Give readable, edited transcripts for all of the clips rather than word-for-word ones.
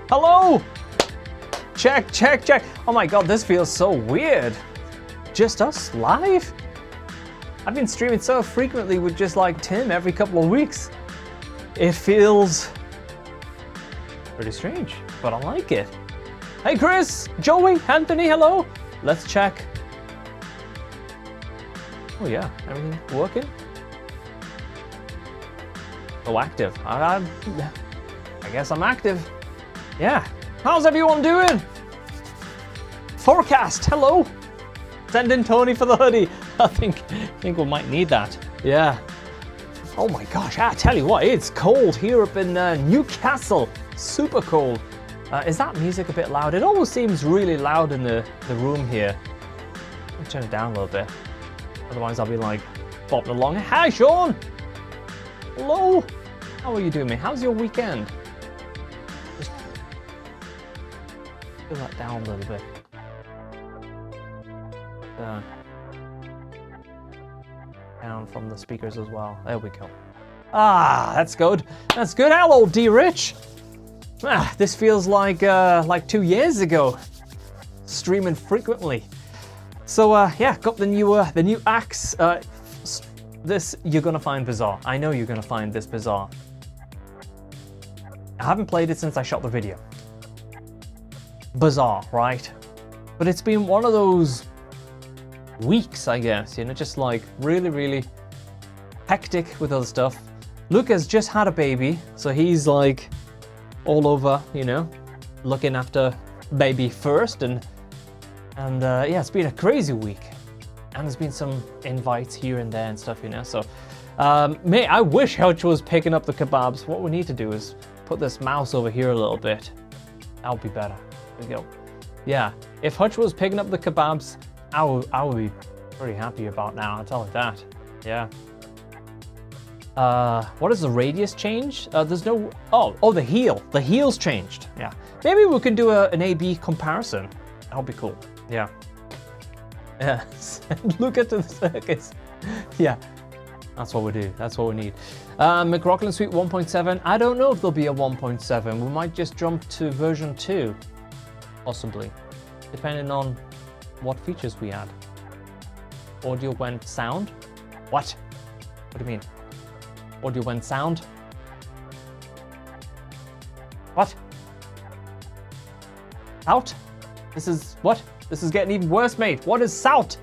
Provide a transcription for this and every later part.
Hello? Check, check, check. Oh my god, this feels so weird. Just us live? I've been streaming so frequently with just like Tim every couple of weeks. It feels pretty strange, but I like it. Hey Chris, Joey, Anthony, hello. Let's check. Oh yeah, everything working? Oh, active. I guess I'm active. Yeah. How's everyone doing? Forecast, hello. Send in Tony for the hoodie. I think we might need that. Yeah. Oh my gosh, I tell you what, it's cold here up in Newcastle. Super cold. Is that music a bit loud? It almost seems really loud in the room here. Let me turn it down a little bit. Otherwise I'll be like bopping along. Hi Sean! Hello! How are you doing, mate? How's your weekend? Just fill that down a little bit. Down from the speakers as well. There we go. Ah, that's good. That's good. Hello, D-Rich. Ah, this feels like 2 years ago. Streaming frequently. So yeah, got the new axe. This you're gonna find bizarre. I know you're gonna find this bizarre. I haven't played it since I shot the video. Bizarre, right? But it's been one of those weeks, I guess, you know, just like really, really hectic with other stuff. Lucas just had a baby, so he's like all over, you know, looking after baby first, and yeah, it's been a crazy week, and there's been some invites here and there and stuff, you know. So, mate, I wish Hutch was picking up the kebabs. What we need to do is put this mouse over here a little bit. That would be better. There we go. Yeah, if Hutch was picking up the kebabs, I would be pretty happy about now, I'll tell you that. Yeah. What is the radius change? There's no, oh, the heel. The heel's changed, yeah. Maybe we can do an A-B comparison. That would be cool, yeah. Yeah, look at the circus. Yeah, that's what we do, that's what we need. McRocklin Suite 1.7, I don't know if there'll be a 1.7. We might just jump to version 2, possibly, depending on what features we add. Audio when sound? What? What do you mean? Audio when sound? What? Out? This is what? This is getting even worse, mate. What is sout?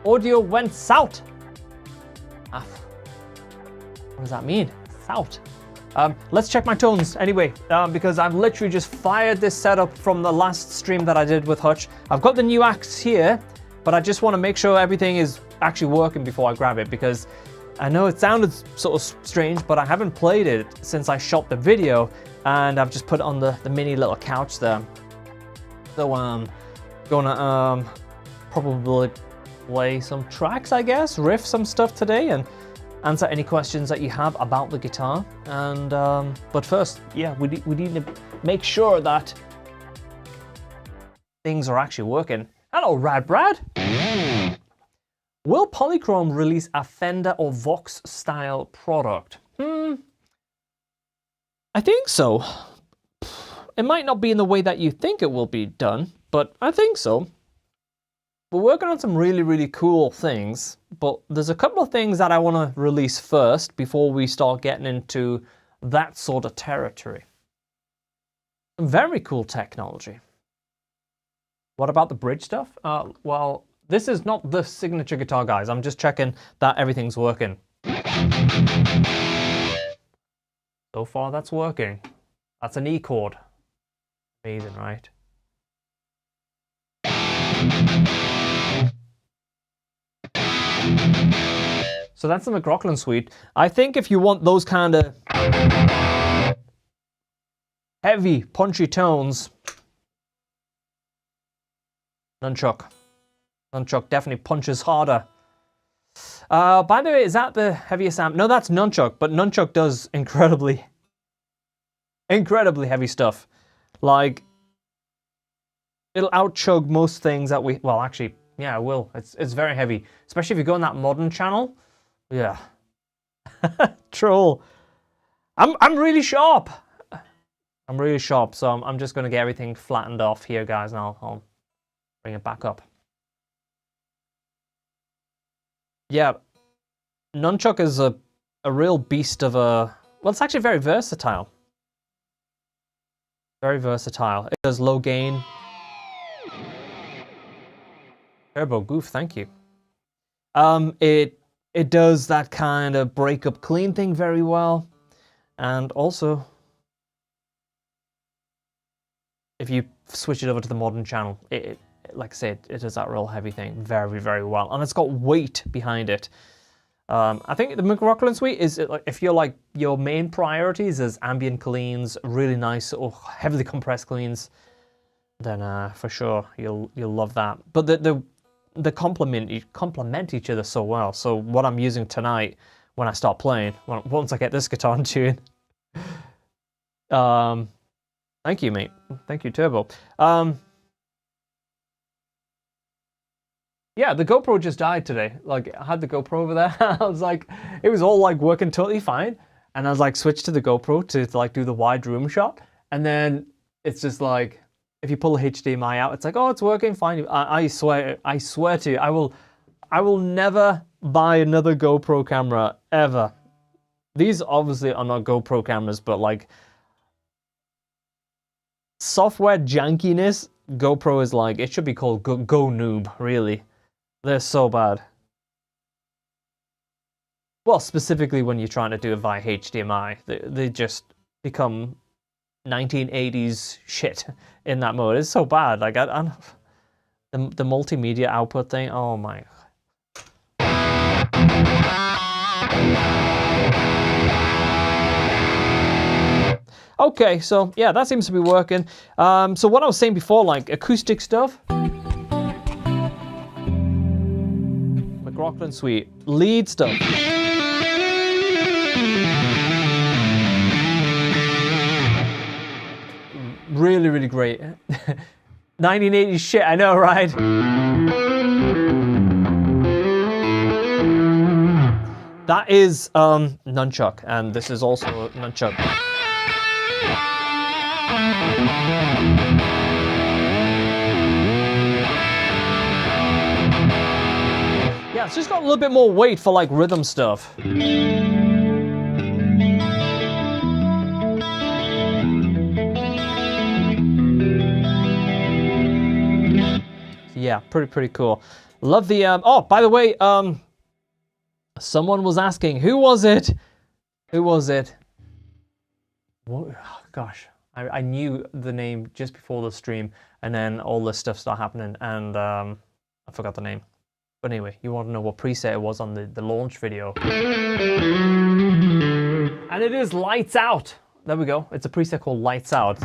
Audio when sout? Ah, what does that mean? Sout. Let's check my tones anyway, because I've literally just fired this setup from the last stream that I did with Hutch. I've got the new axe here, but I just want to make sure everything is actually working before I grab it, because I know it sounded sort of strange, but I haven't played it since I shot the video, and I've just put it on the mini little couch there. So I'm gonna probably play some tracks, I guess, riff some stuff today, and answer any questions that you have about the guitar. And but first, yeah, we need to make sure that things are actually working. Hello, Rad Brad. Will Polychrome release a Fender or Vox style product? I think so. It might not be in the way that you think it will be done, but I think so. We're working on some really, really cool things, but there's a couple of things that I want to release first before we start getting into that sort of territory. Some very cool technology. What about the bridge stuff? Well, this is not the signature guitar, guys. I'm just checking that everything's working. So far, that's working. That's an E chord. Amazing, right? So that's the McRocklin Suite. I think if you want those kind of heavy, punchy tones, Nunchuck. Nunchuck definitely punches harder. By the way, is that the heaviest amp? No, that's Nunchuck, but Nunchuck does incredibly heavy stuff. Like, it'll out-chug most things that we, well, actually, yeah, it will. It's very heavy, especially if you go on that modern channel. Yeah. Troll. I'm really sharp. I'm really sharp, so I'm just going to get everything flattened off here, guys, and I'll bring it back up. Yeah, nunchuck is a real beast of a... Well, it's actually very versatile. Very versatile. It does low gain. Turbo Goof, thank you. It does that kind of break up clean thing very well. And also, if you switch it over to the modern channel, like I said, it does that real heavy thing very, very well. And it's got weight behind it. I think the McRocklin suite is, if you're like, your main priorities is ambient cleans, really nice or heavily compressed cleans, then for sure you'll love that. But they complement each other so well. So what I'm using tonight when I start playing, once I get this guitar in tune, thank you, mate. Thank you, Turbo. Yeah, the GoPro just died today. Like, I had the GoPro over there. I was like, it was all like working totally fine. And I was like, switched to the GoPro to like do the wide room shot. And then it's just like, if you pull the HDMI out, it's like, oh, it's working fine. I swear to you, I will never buy another GoPro camera ever. These obviously are not GoPro cameras, but like software jankiness, GoPro is like, it should be called Go Noob, really. They're so bad. Well, specifically when you're trying to do it via HDMI, they just become 1980s shit in that mode. It's so bad. Like, the multimedia output thing, oh my. Okay, so yeah, that seems to be working. So what I was saying before, like acoustic stuff, McRocklin Suite, lead stuff. Really, really great. 1980s shit, I know, right? That is nunchuck, and this is also nunchuck. Yeah, it's just got a little bit more weight for like rhythm stuff. Yeah, pretty cool. Love the oh, by the way, someone was asking, who was it? Who was it? What? Oh, gosh, I knew the name just before the stream, and then all this stuff started happening, and I forgot the name. But anyway, you want to know what preset it was on the launch video. And it is Lights Out. There we go. It's a preset called Lights Out.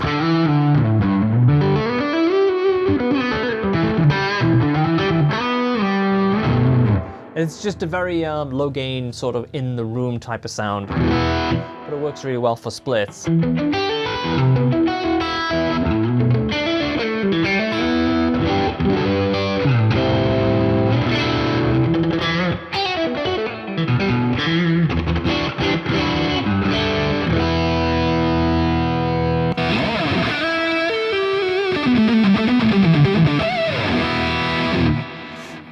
It's just a very low gain, sort of in the room type of sound. But it works really well for splits.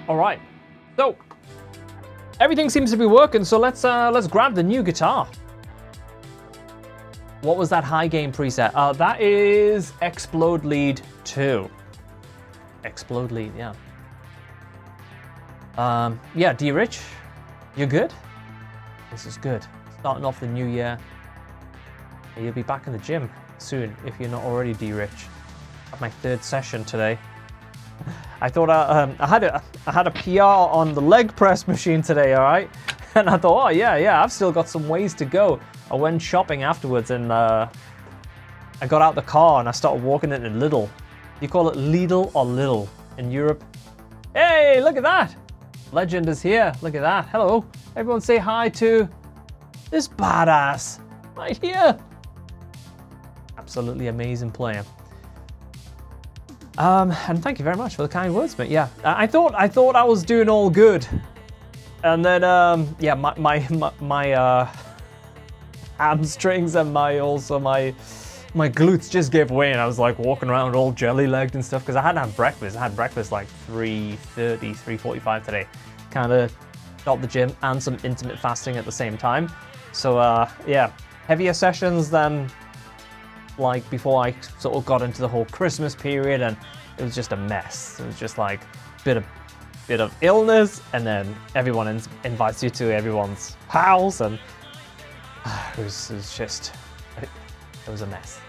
All right, so everything seems to be working. So let's grab the new guitar. What was that high gain preset? That is Explode Lead 2. Explode Lead, yeah. Yeah, D Rich, you're good. This is good. Starting off the new year. You'll be back in the gym soon if you're not already, D Rich. At my third session today. I thought I had a PR on the leg press machine today, all right? And I thought, oh yeah, I've still got some ways to go. I went shopping afterwards, and I got out the car and I started walking it in Lidl. You call it Lidl or Lidl in Europe? Hey, look at that! Legend is here. Look at that. Hello. Everyone say hi to this badass right here. Absolutely amazing player. And thank you very much for the kind words, mate. Yeah, I thought I was doing all good, and then yeah, my hamstrings and my my glutes just gave way and I was like walking around all jelly-legged and stuff because I hadn't had breakfast. I had breakfast like 3:30, 3:45 today. Kind of got the gym and some intermittent fasting at the same time. So yeah, heavier sessions than like before I sort of got into the whole Christmas period, and it was just a mess. It was just like bit of illness, and then everyone invites you to everyone's house, and it was a mess.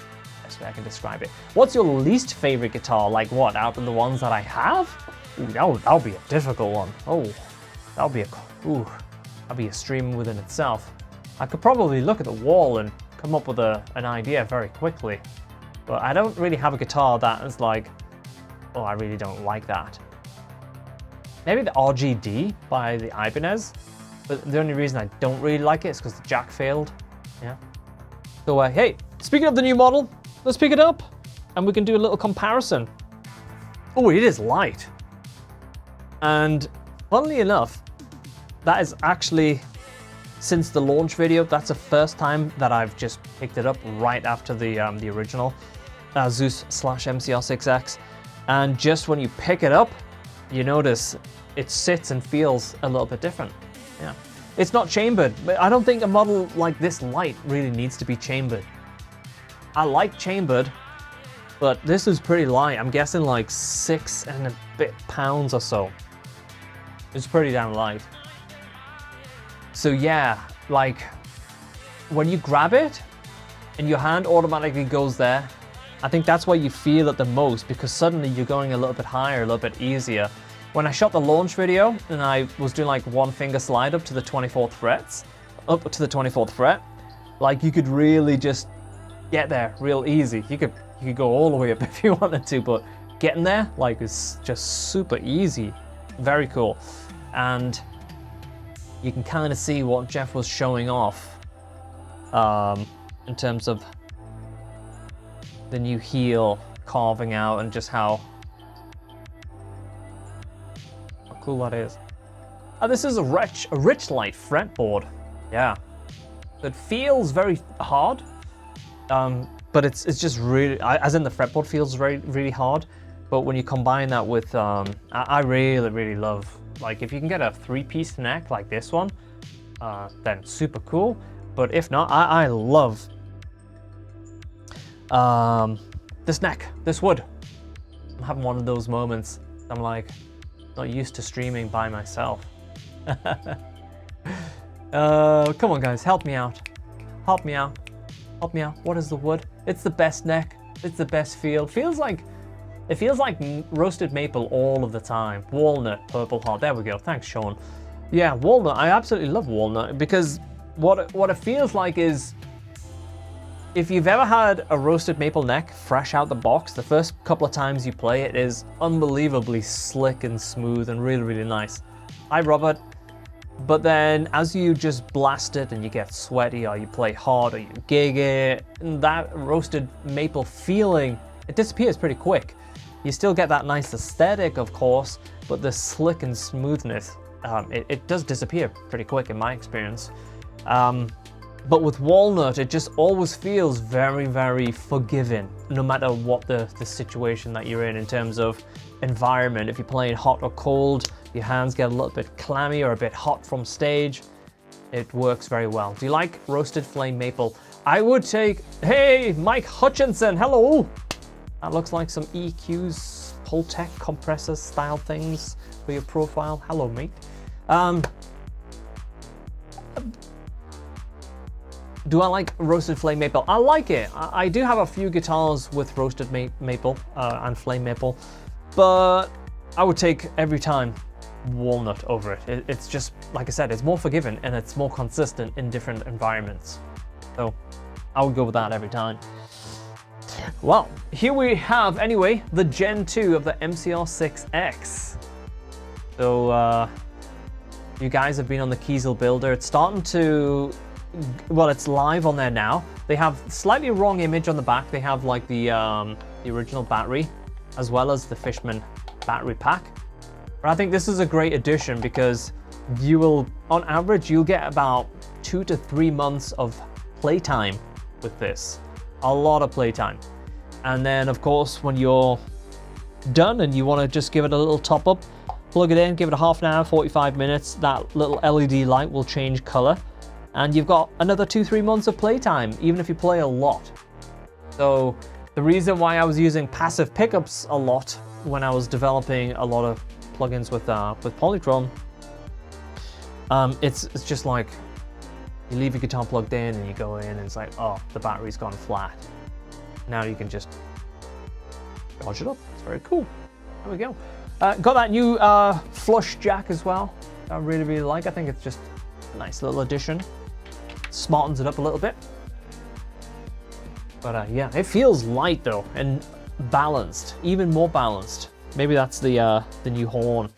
Best way I can describe it. What's your least favorite guitar? Like what, out of the ones that I have? Ooh, that'll be a difficult one. Oh, that'll be a stream within itself. I could probably look at the wall and come up with an idea very quickly, but I don't really have a guitar that is like, oh, I really don't like that. Maybe the RGD by the Ibanez, but the only reason I don't really like it is because the jack failed. Yeah. So hey, speaking of the new model, let's pick it up and we can do a little comparison. Oh, it is light. And funnily enough, that is actually, since the launch video, that's the first time that I've just picked it up right after the original Zeus/MCR6X. And just when you pick it up, you notice it sits and feels a little bit different. Yeah, it's not chambered, but I don't think a model like this light really needs to be chambered. I like chambered, but this is pretty light. I'm guessing like 6 and a bit pounds or so. It's pretty damn light. So yeah, like when you grab it and your hand automatically goes there, I think that's where you feel it the most, because suddenly you're going a little bit higher, a little bit easier. When I shot the launch video and I was doing like one finger slide up to the 24th fret, like you could really just get there real easy. You could go all the way up if you wanted to, but getting there like is just super easy. Very cool. And you can kind of see what Jeff was showing off in terms of the new heel carving out and just how cool that is. This is a rich light fretboard. Yeah, it feels very hard, but it's just really, as in the fretboard feels really hard. But when you combine that with, I really love, like if you can get a 3-piece neck like this one, then super cool. But if not, I love this neck, this wood. I'm having one of those moments. I'm like, not used to streaming by myself. Come on guys, help me out. Help me out. Help me out. What is the wood? It's the best neck. It's the best feel. It feels like roasted maple all of the time. Walnut, purple heart. There we go. Thanks, Sean. Yeah, walnut. I absolutely love walnut because what it feels like is, if you've ever had a roasted maple neck fresh out the box, the first couple of times you play it is unbelievably slick and smooth and really nice. I rub it, but then as you just blast it and you get sweaty or you play hard or you gig it, that roasted maple feeling, it disappears pretty quick. You still get that nice aesthetic, of course, but the slick and smoothness, it does disappear pretty quick in my experience. But with walnut, it just always feels very forgiving, no matter what the situation that you're in terms of environment. If you're playing hot or cold, your hands get a little bit clammy or a bit hot from stage, it works very well. Do you like roasted flame maple? I would take, hey, Mike Hutchinson, hello. That looks like some EQs, Pultec compressor style things for your profile. Hello, mate. Do I like roasted flame maple? I like it. I do have a few guitars with roasted maple and flame maple, but I would take every time walnut over it. It's just, like I said, it's more forgiving and it's more consistent in different environments. So I would go with that every time. Well, here we have, anyway, the Gen 2 of the MCR6X. So you guys have been on the Kiesel builder. It's starting to, well, it's live on there now. They have slightly wrong image on the back. They have like the original battery as well as the Fishman battery pack. But I think this is a great addition because you will, on average, you'll get about 2 to 3 months of playtime with this. a lot of playtime. And then of course, when you're done and you want to just give it a little top up, plug it in, give it a half an hour, 45 minutes, that little LED light will change color, and you've got another 2-3 months of playtime, even if you play a lot. So the reason why I was using passive pickups a lot when I was developing a lot of plugins with Polychrome, it's just like you leave your guitar plugged in and you go in and it's like, oh, the battery's gone flat. Now you can just charge it up. It's very cool. There we go. Got that new flush jack as well. I really like. I think it's just a nice little addition. Smartens it up a little bit. But yeah, it feels light though and balanced, even more balanced. Maybe that's the new horn.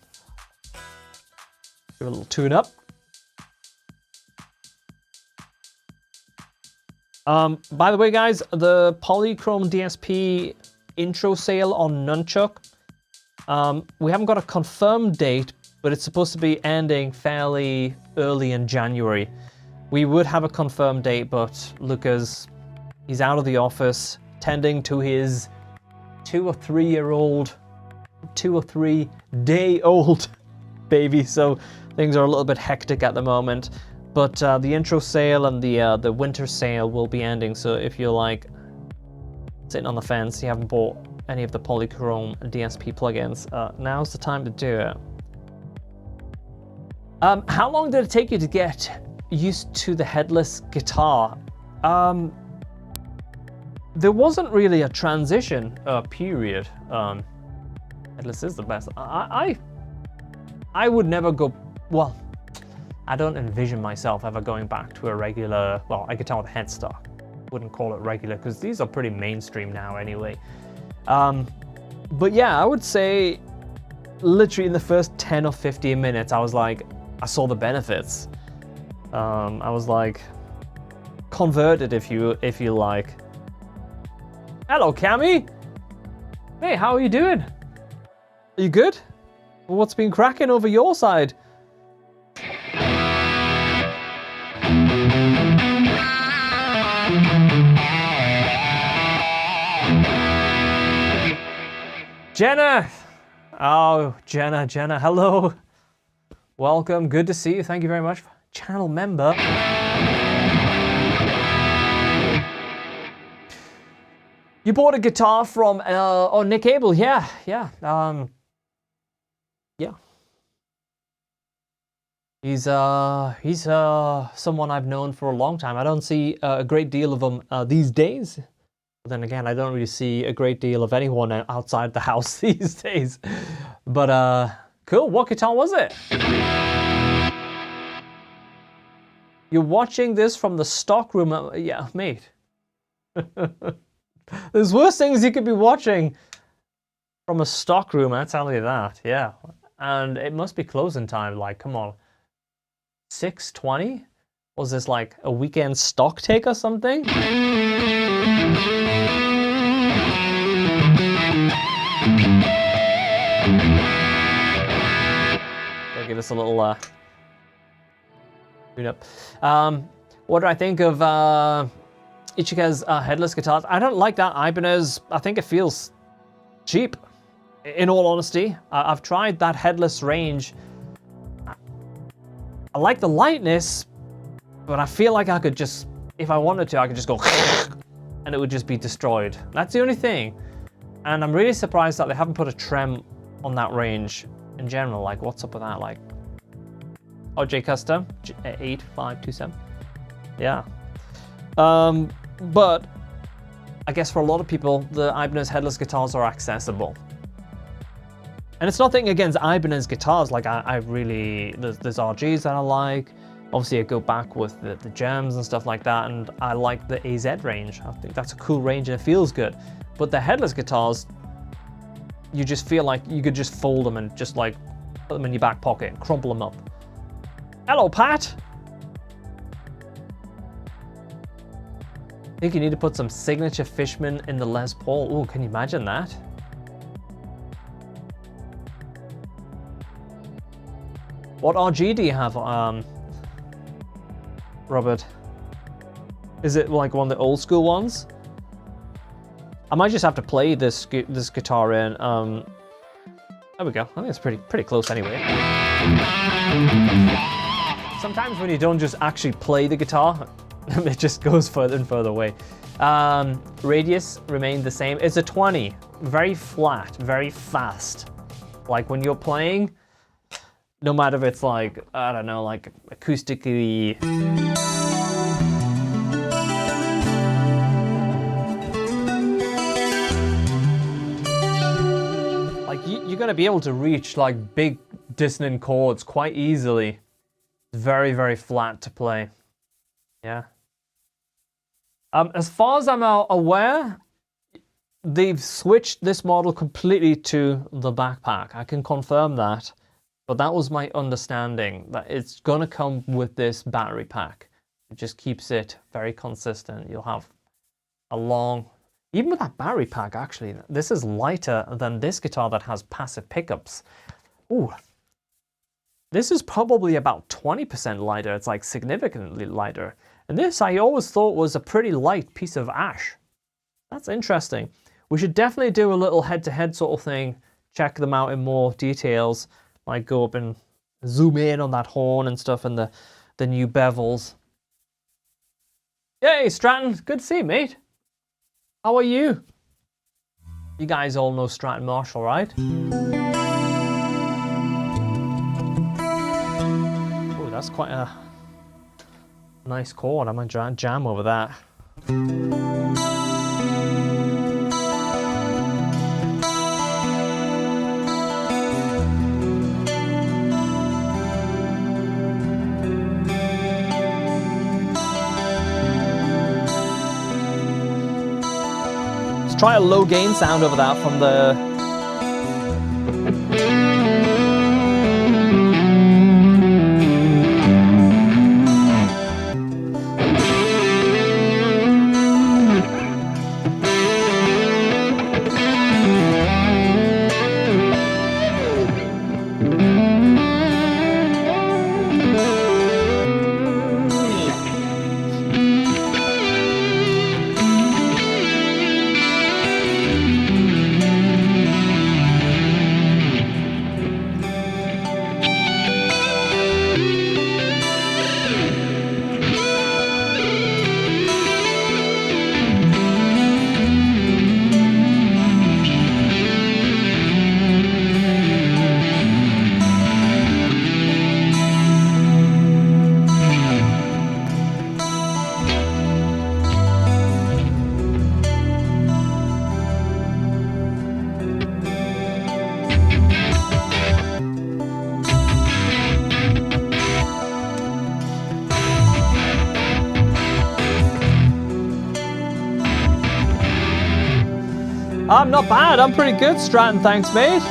Give it a little tune up. By the way, guys, the Polychrome DSP intro sale on Nunchuck. We haven't got a confirmed date, but it's supposed to be ending fairly early in January. We would have a confirmed date, but Lucas, he's out of the office tending to his 2 or 3 day old baby, so things are a little bit hectic at the moment. But the intro sale and the winter sale will be ending, so if you're like sitting on the fence, you haven't bought any of the Polychrome DSP plugins, now's the time to do it. How long did it take you to get used to the headless guitar? There wasn't really a transition period. Headless is the best. I would never go, well, I don't envision myself ever going back to a regular, well, a guitar with headstock. Wouldn't call it regular because these are pretty mainstream now anyway. But yeah, I would say literally in the first 10 or 15 minutes, I was like, I saw the benefits. I was like converted, if you like. Hello, Cammy. Hey, how are you doing? Are you good? What's been cracking over your side? Jenna! Oh, Jenna, hello. Welcome, good to see you. Thank you very much. Channel member. You bought a guitar from, Nick Abel, yeah. Yeah. He's someone I've known for a long time. I don't see a great deal of him these days. But then again, I don't really see a great deal of anyone outside the house these days. But cool, what guitar was it? You're watching this from the stock room. Yeah, mate. There's worse things you could be watching from a stock room, I tell you that, yeah. And it must be closing time, like, come on. 6:20? Was this like a weekend stock take or something? I'll give us a little tune up. What do I think of Ichika's headless guitars? I don't like that Ibanez. I think it feels cheap, in all honesty. I've tried that headless range. I like the lightness, but I feel like I could just, if I wanted to, I could just go and it would just be destroyed. That's the only thing. And I'm really surprised that they haven't put a trem on that range in general. Like, what's up with that? Like, OJ Custom 8527. Yeah. But I guess for a lot of people, the Ibanez headless guitars are accessible. And it's nothing against Ibanez guitars. Like, I really, there's RGs that I like. Obviously, I go back with the gems and stuff like that, and I like the AZ range. I think that's a cool range and it feels good. But the headless guitars, you just feel like you could just fold them and just like put them in your back pocket and crumple them up. Hello, Pat. I think you need to put some signature Fishman in the Les Paul. Ooh, can you imagine that? What RG do you have, Robert? Is it like one of the old school ones? I might just have to play this guitar in. There we go. I think it's pretty close anyway. Sometimes when you don't just actually play the guitar, it just goes further and further away. Radius remained the same. It's a 20. Very flat, very fast. Like when you're playing, no matter if it's like, I don't know, like acoustically. Like you're gonna be able to reach like big dissonant chords quite easily. Very, very flat to play. Yeah. As far as I'm aware, they've switched this model completely to the backpack. I can confirm that, but that was my understanding, that it's gonna come with this battery pack. It just keeps it very consistent. You'll have a long, even with that battery pack, actually, this is lighter than this guitar that has passive pickups. Ooh. This is probably about 20% lighter. It's like significantly lighter. And this I always thought was a pretty light piece of ash. That's interesting. We should definitely do a little head-to-head sort of thing. Check them out in more details. Like go up and zoom in on that horn and stuff and the new bevels. Yay, Stratton. Good to see you, mate. How are you? You guys all know Stratton Marshall, right? That's quite a nice chord. I'm gonna jam over that. Let's try a low gain sound over that from the. I'm not bad. I'm pretty good, Stratton. Thanks, mate.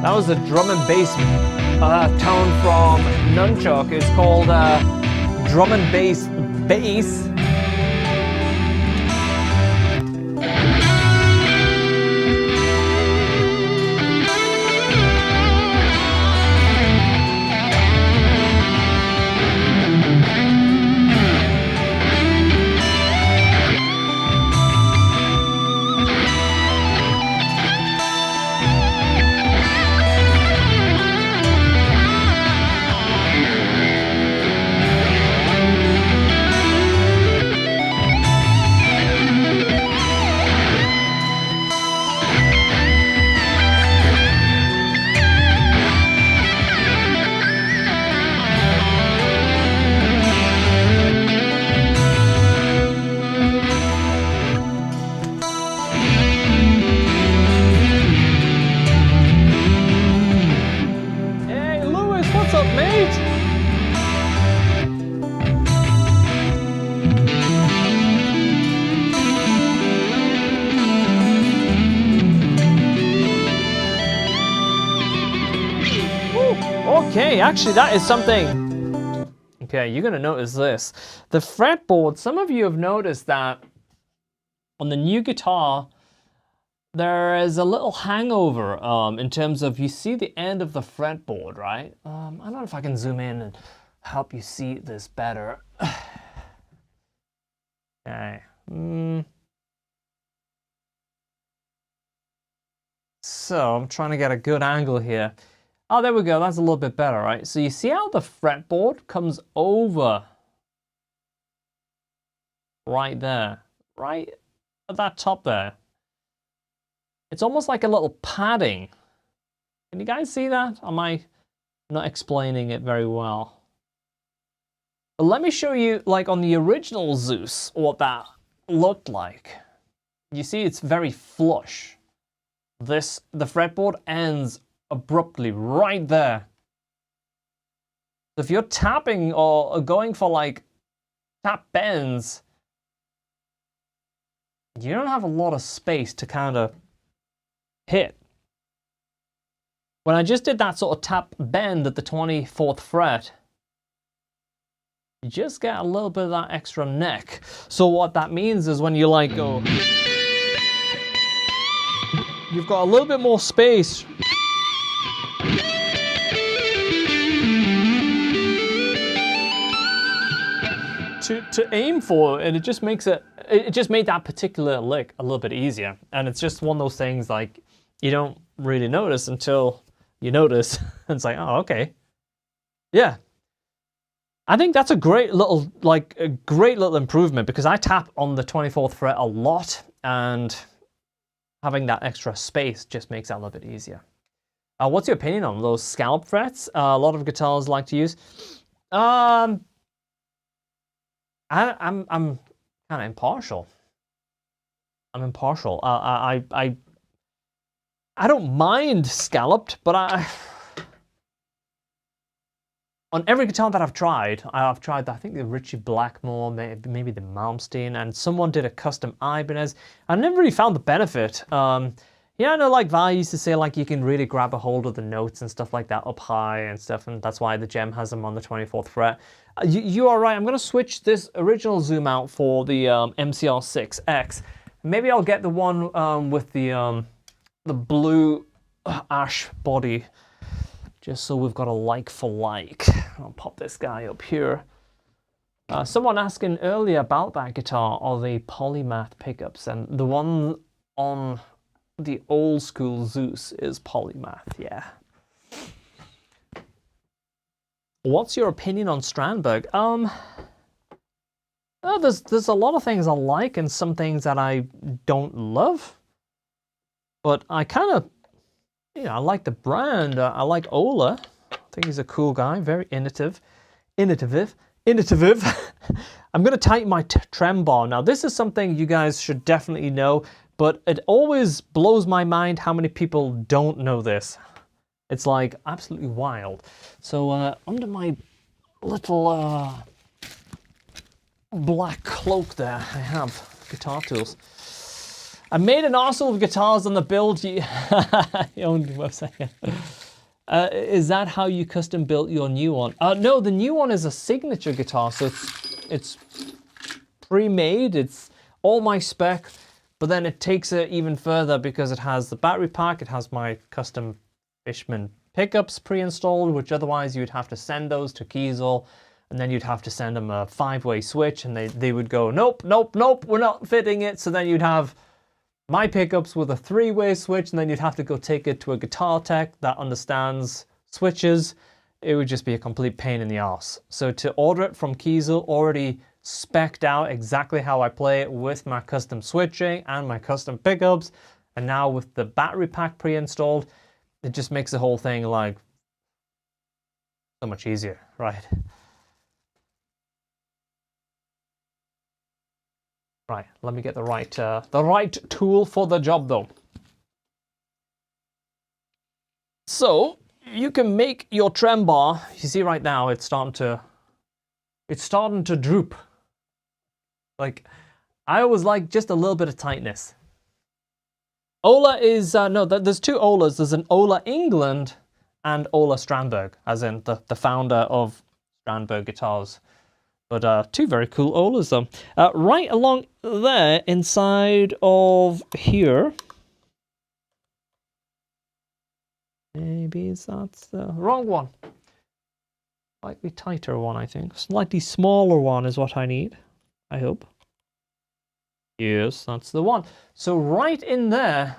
That was a drum and bass tone from Nunchuck. It's called drum and bass bass. Okay, actually that is something. Okay, you're gonna notice this. The fretboard, some of you have noticed that on the new guitar, there is a little hangover in terms of, you see the end of the fretboard, right? I don't know if I can zoom in and help you see this better. Okay. So I'm trying to get a good angle here. Oh, there we go. That's a little bit better, right? So you see how the fretboard comes over right there, right at that top there. It's almost like a little padding. Can you guys see that? Am I not explaining it very well? But let me show you, like on the original Zeus, what that looked like. You see it's very flush. The fretboard ends abruptly right there. So if you're tapping or going for like tap bends, you don't have a lot of space to kind of hit. When I just did that sort of tap bend at the 24th fret, you just get a little bit of that extra neck. So what that means is when you like go, you've got a little bit more space to aim for, and it just makes it just made that particular lick a little bit easier. And it's just one of those things like you don't really notice until you notice. And it's like, oh, okay. Yeah. I think that's a great little improvement, because I tap on the 24th fret a lot, and having that extra space just makes that a little bit easier. What's your opinion on those scallop frets? A lot of guitars like to use. I'm kind of impartial. I'm impartial. I don't mind scalloped, but on every guitar that I've tried, I think the Ritchie Blackmore, maybe the Malmsteen, and someone did a custom Ibanez. I never really found the benefit. Yeah, I know, like Val used to say, like you can really grab a hold of the notes and stuff like that up high and stuff, and that's why the Gem has them on the 24th fret. You are right. I'm going to switch this original zoom out for the MCR6X. Maybe I'll get the one with the blue ash body, just so we've got a like for like. I'll pop this guy up here. Someone asking earlier about that guitar are the polymath pickups, and the one on the old school Zeus is polymath, yeah. What's your opinion on Strandberg? There's a lot of things I like and some things that I don't love. But I kind of, I like the brand. I like Ola. I think he's a cool guy, very innovative. I'm going to tighten my trem bar. Now, this is something you guys should definitely know, but it always blows my mind how many people don't know this. It's like absolutely wild. So under my little black cloak there, I have guitar tools. I made an arsenal of guitars on the build your own website. Is that how you custom built your new one? No, the new one is a signature guitar, so it's pre-made. It's all my spec, but then it takes it even further because it has the battery pack. It has my custom Fishman pickups pre-installed, which otherwise you'd have to send those to Kiesel, and then you'd have to send them a 5-way switch, and they would go, nope, nope, nope, we're not fitting it. So then you'd have my pickups with a 3-way switch, and then you'd have to go take it to a guitar tech that understands switches. It would just be a complete pain in the ass. So to order it from Kiesel, already spec'd out exactly how I play it with my custom switching and my custom pickups, and now with the battery pack pre-installed, it just makes the whole thing like so much easier, right? Right, let me get the right tool for the job though. So you can make your trem bar. You see right now it's starting to droop. Like, I always like just a little bit of tightness. Ola is no, there's two Olas. There's an Ola England and Ola Strandberg, as in the founder of Strandberg guitars. But two very cool Olas though. Right along there, inside of here. Maybe that's the wrong one. Slightly tighter one, I think. Slightly smaller one is what I need. I hope. Yes, that's the one. So right in there.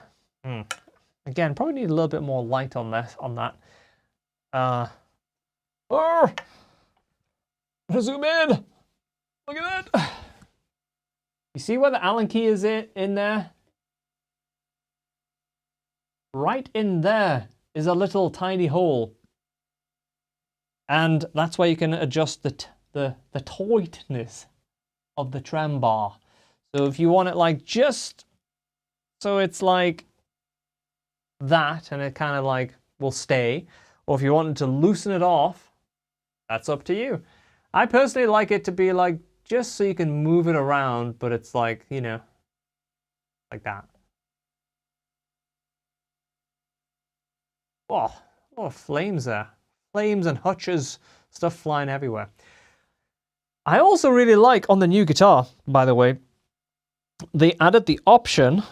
Again, probably need a little bit more light on this, on that. Zoom in. Look at that. You see where the Allen key is in there? Right in there is a little tiny hole. And that's where you can adjust the tightness of the trem bar. So if you want it like just so it's like that and it kind of like will stay, or if you wanted to loosen it off, that's up to you. I personally like it to be like just so you can move it around, but it's like, you know, like that. Oh, a lot of flames there. Flames and hutches, stuff flying everywhere. I also really like on the new guitar, by the way, they added the option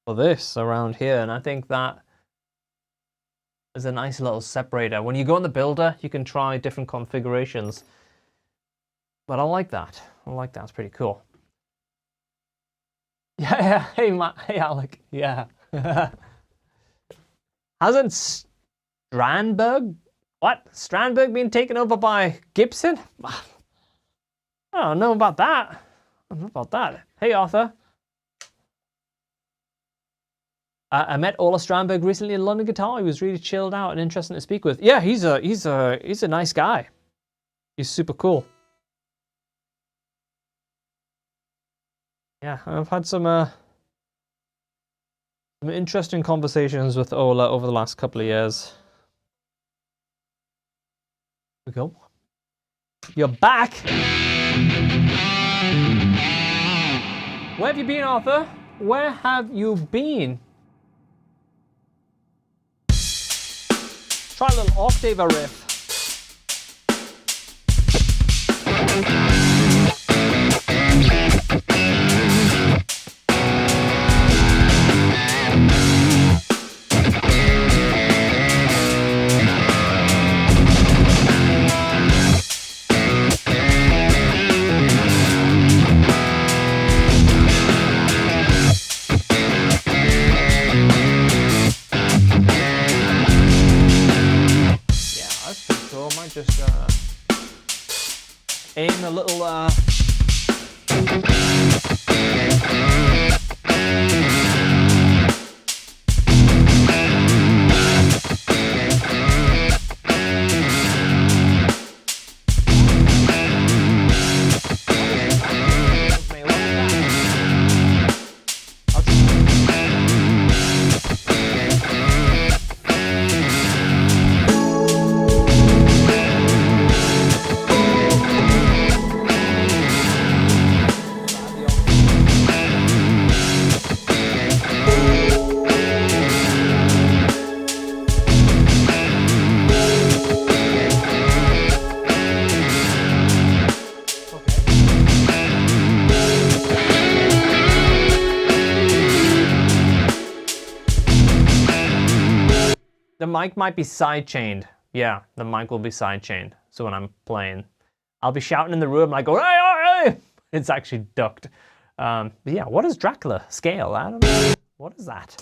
for this around here, and I think that is a nice little separator. When you go in the builder, you can try different configurations, but I like that. I like that. It's pretty cool. Yeah. Hey, hey, Alec. Yeah. Hasn't Strandberg been taken over by Gibson? I don't know about that. I don't know about that. Hey, Arthur. I met Ola Strandberg recently in London Guitar. He was really chilled out and interesting to speak with. Yeah, he's a nice guy. He's super cool. Yeah, I've had some interesting conversations with Ola over the last couple of years. Here we go. You're back. Where have you been, Arthur? Where have you been? Try a little octave riff. Just aim a little The mic might be side-chained. Yeah, the mic will be side-chained. So when I'm playing, I'll be shouting in the room like, hey, hey! It's actually ducked. But yeah, what is Dracula scale? I don't know. What is that?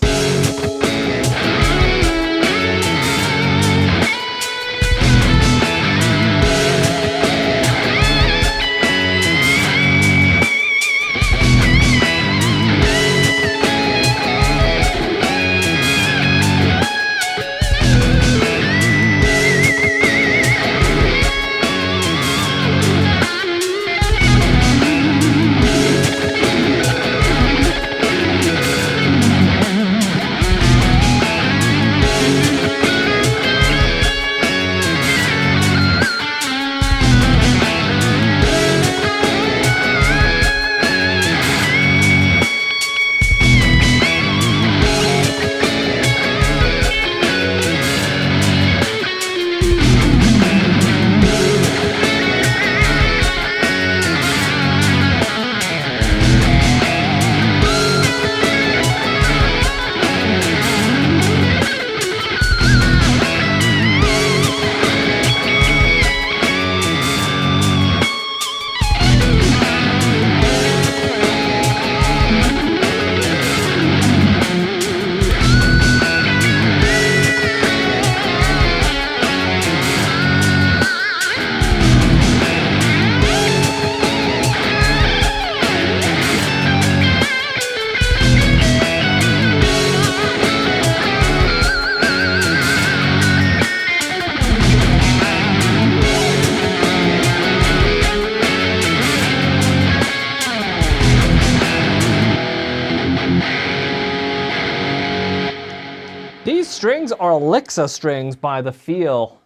strings are elixir strings by the feel.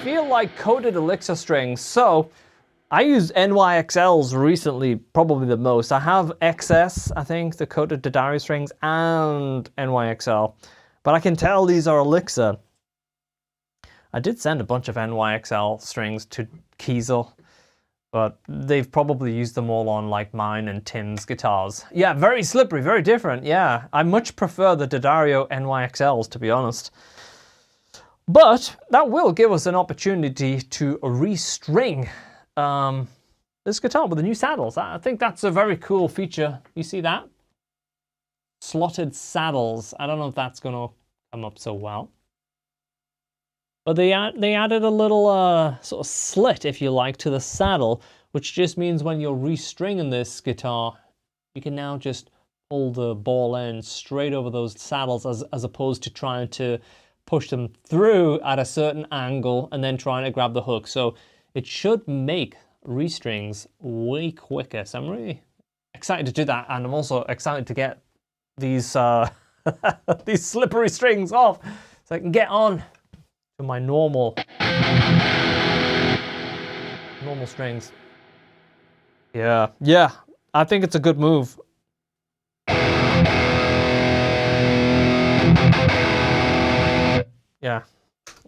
Feel like coated elixir strings. So I used NYXLs recently, probably the most. I have XS, I think, the coated Dadari strings, and NYXL. But I can tell these are elixir. I did send a bunch of NYXL strings to Kiesel, but they've probably used them all on like mine and Tim's guitars. Yeah, very slippery, very different. Yeah, I much prefer the Daddario NYXLs, to be honest. But that will give us an opportunity to restring this guitar with the new saddles. I think that's a very cool feature. You see that? Slotted saddles. I don't know if that's going to come up so well. But they added a little sort of slit, if you like, to the saddle, which just means when you're restringing this guitar, you can now just pull the ball end straight over those saddles as opposed to trying to push them through at a certain angle and then trying to grab the hook. So it should make restrings way quicker. So I'm really excited to do that, and I'm also excited to get these these slippery strings off so I can get on to my normal strings. Yeah, I think it's a good move.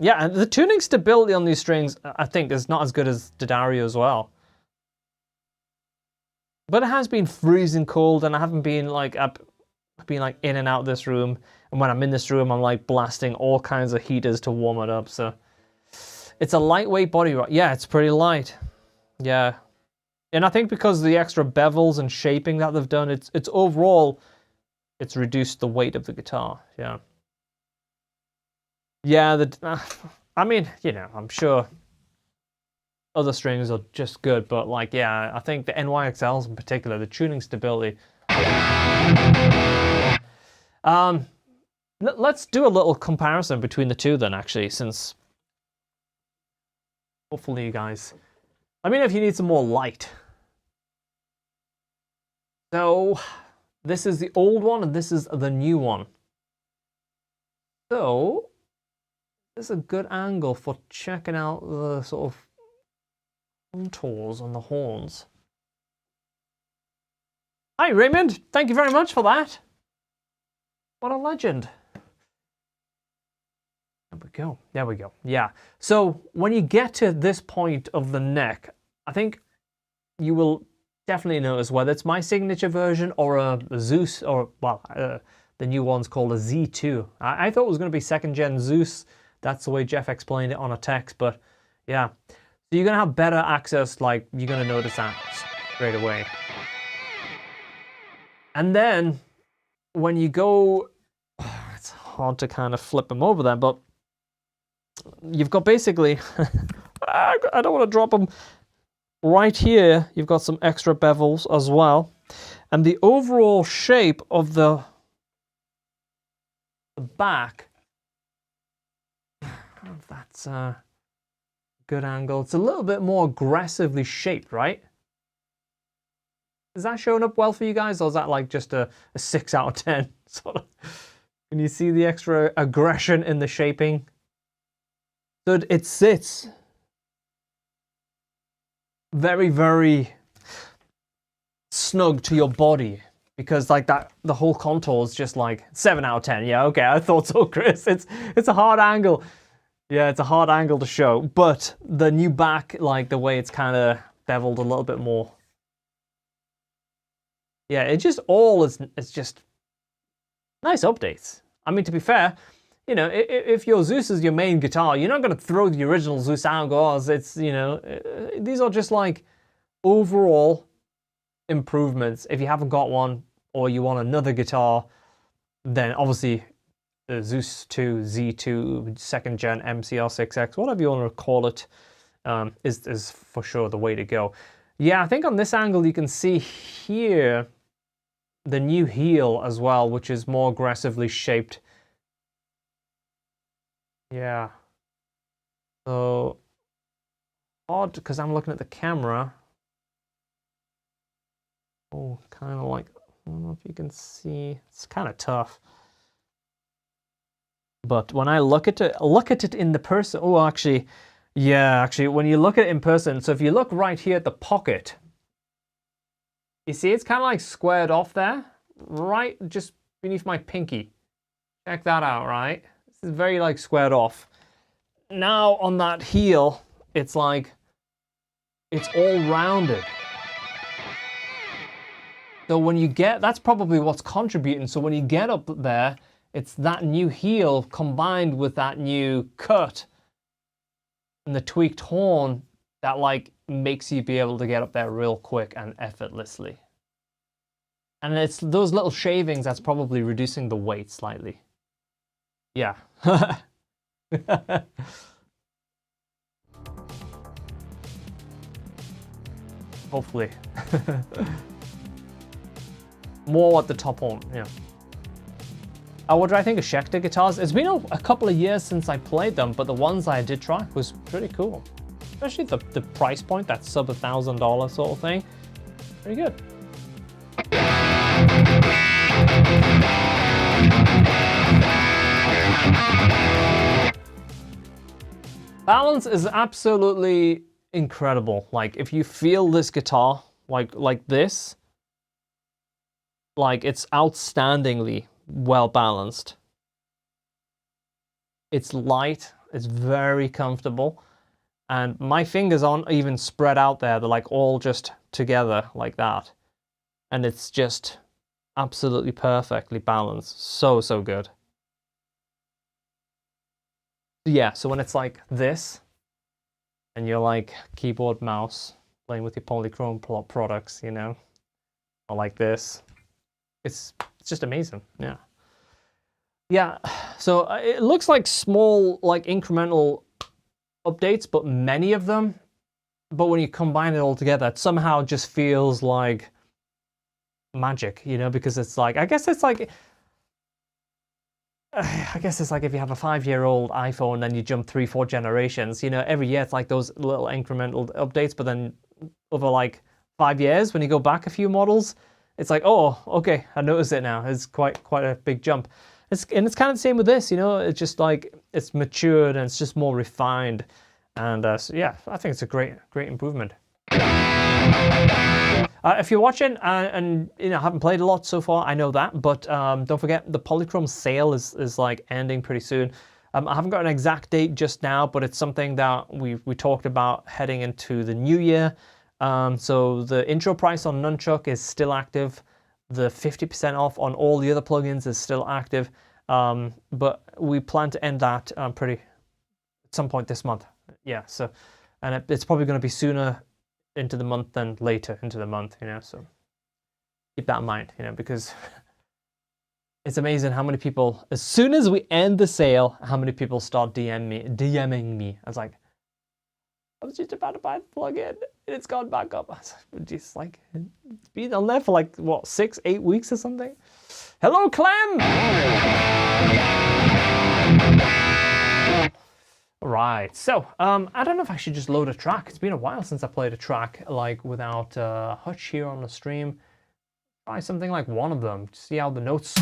Yeah, and the tuning stability on these strings, I think, is not as good as Daddario as well. But it has been freezing cold, and I haven't been like I've been like in and out of this room, and when I'm in this room, I'm like blasting all kinds of heaters to warm it up. So it's a lightweight body rod. Yeah, it's pretty light. Yeah, and I think because of the extra bevels and shaping that they've done, it's overall, it's reduced the weight of the guitar. Yeah. Yeah, I mean, you know, I'm sure other strings are just good, but like, yeah, I think the NYXLs in particular, the tuning stability. Let's do a little comparison between the two then, actually, since hopefully you guys, let me know if you need some more light. So this is the old one and this is the new one. So this is a good angle for checking out the sort of contours on the horns. Hi Raymond, thank you very much for that. What a legend. There we go. Yeah. So when you get to this point of the neck, I think you will definitely notice whether it's my signature version or a Zeus, or well, the new one's called a Z2. I thought it was going to be second gen Zeus. That's the way Jeff explained it on a text, but yeah. So you're going to have better access, like you're going to notice that straight away. And then when you go, it's hard to kind of flip them over there, but you've got basically, I don't want to drop them, right here, you've got some extra bevels as well. And the overall shape of the back, that's a good angle. It's a little bit more aggressively shaped, right? Is that showing up well for you guys, or is that like just a 6 out of 10? Sort of. Can you see the extra aggression in the shaping? So it sits very, very snug to your body, because like that, the whole contour is just like 7 out of 10. Yeah, okay, I thought so, Chris. It's a hard angle. Yeah, it's a hard angle to show, but the new back, like the way it's kind of beveled a little bit more. Yeah, it just all is, it's just nice updates. I mean, to be fair, you know, if your Zeus is your main guitar, you're not going to throw the original Zeus out and go, oh, it's, you know, these are just like overall improvements. If you haven't got one or you want another guitar, then obviously the Zeus 2, Z2, second gen MCR6X, whatever you want to call it, is for sure the way to go. Yeah, I think on this angle you can see here the new heel as well, which is more aggressively shaped. Yeah. So odd, because I'm looking at the camera. Oh, kind of like, I don't know if you can see. It's kind of tough. But when I look at it in the person, oh, actually, yeah, actually, when you look at it in person, so if you look right here at the pocket, you see it's kind of like squared off there, right just beneath my pinky. Check that out, right? This is very like squared off. Now on that heel, it's like, it's all rounded. So when you get, that's probably what's contributing. So when you get up there, it's that new heel combined with that new cut and the tweaked horn that like makes you be able to get up there real quick and effortlessly. And it's those little shavings that's probably reducing the weight slightly. Yeah. Hopefully. More at the top horn, yeah. What do I think of Schecter guitars? It's been a couple of years since I played them, but the ones I did try was pretty cool. Especially the price point, that sub $1,000 sort of thing. Pretty good. Balance is absolutely incredible. Like if you feel this guitar like this, like it's outstandingly well balanced. It's light, it's very comfortable, and my fingers aren't even spread out there. They're like all just together like that, and it's just absolutely perfectly balanced. So good. Yeah, so when it's like this and you're like keyboard mouse playing with your polychrome products, you know, or like this, it's just amazing. Yeah, so it looks like small, like incremental updates, but many of them, but when you combine it all together, it somehow just feels like magic, you know, because it's like, I guess it's like if you have a 5-year-old iPhone and you jump 3-4 generations, you know, every year it's like those little incremental updates, but then over like 5 years, when you go back a few models, it's like, oh, okay, I noticed it now. It's quite a big jump. And it's kind of the same with this, you know, it's just like, it's matured and it's just more refined. And so yeah, I think it's a great improvement. If you're watching and you know haven't played a lot so far, I know that, but don't forget the Polychrome sale is like ending pretty soon. I haven't got an exact date just now, but it's something that we talked about heading into the new year. So the intro price on Nunchuck is still active. The 50% off on all the other plugins is still active, but we plan to end that at some point this month. Yeah, so, and it's probably going to be sooner into the month than later into the month, you know, so keep that in mind, you know, because it's amazing how many people, as soon as we end the sale, how many people start DMing me. I was like, I was just about to buy the plugin and it's gone back up. I was just like, it's been on there for like, what, 6-8 weeks or something? Hello, Clem! Right, so I don't know if I should just load a track. It's been a while since I played a track like without Hutch here on the stream. Try something like one of them to see how the notes.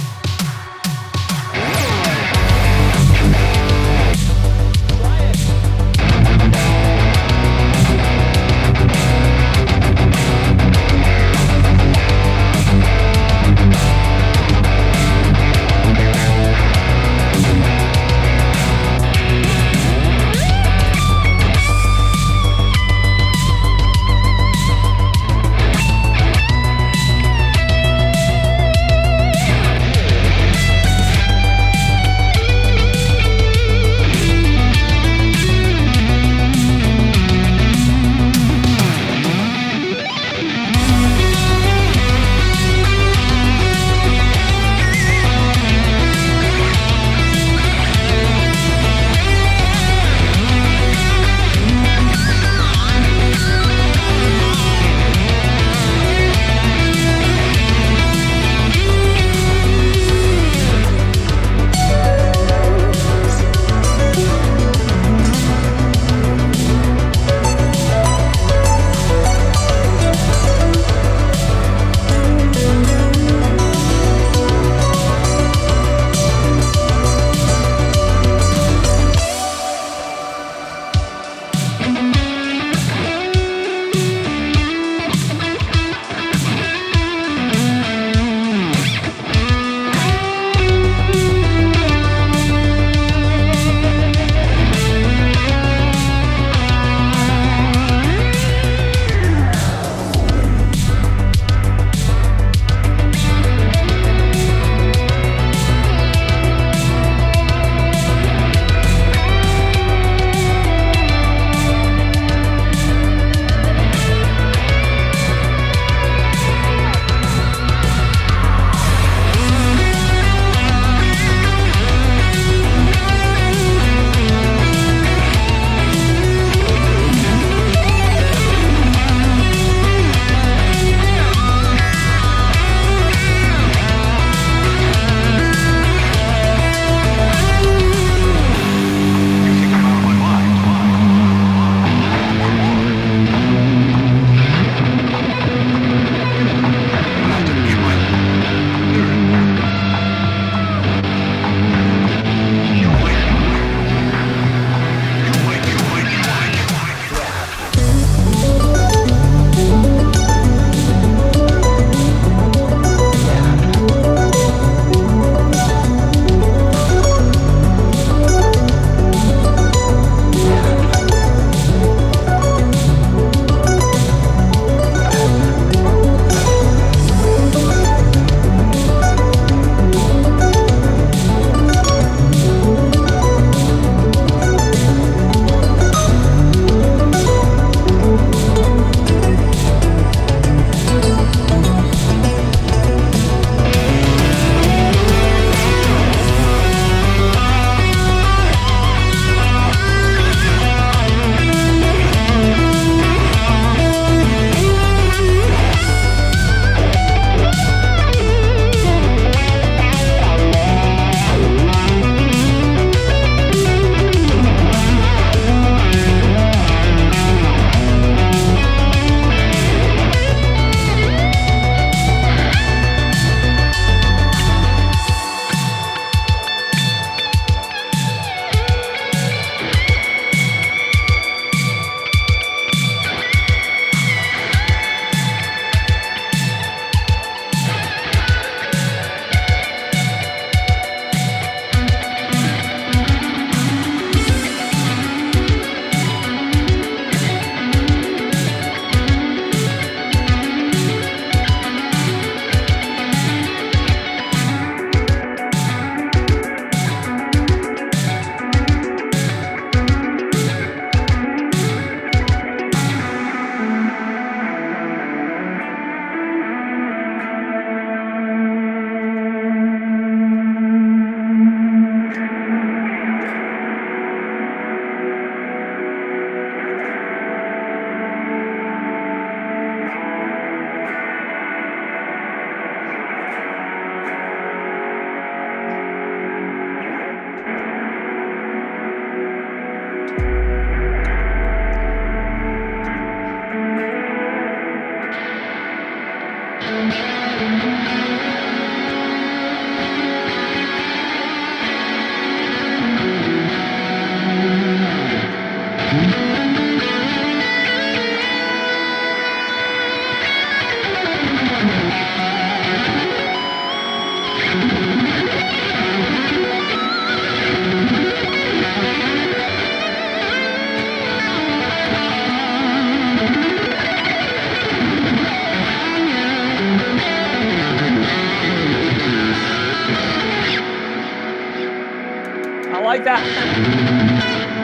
Like that.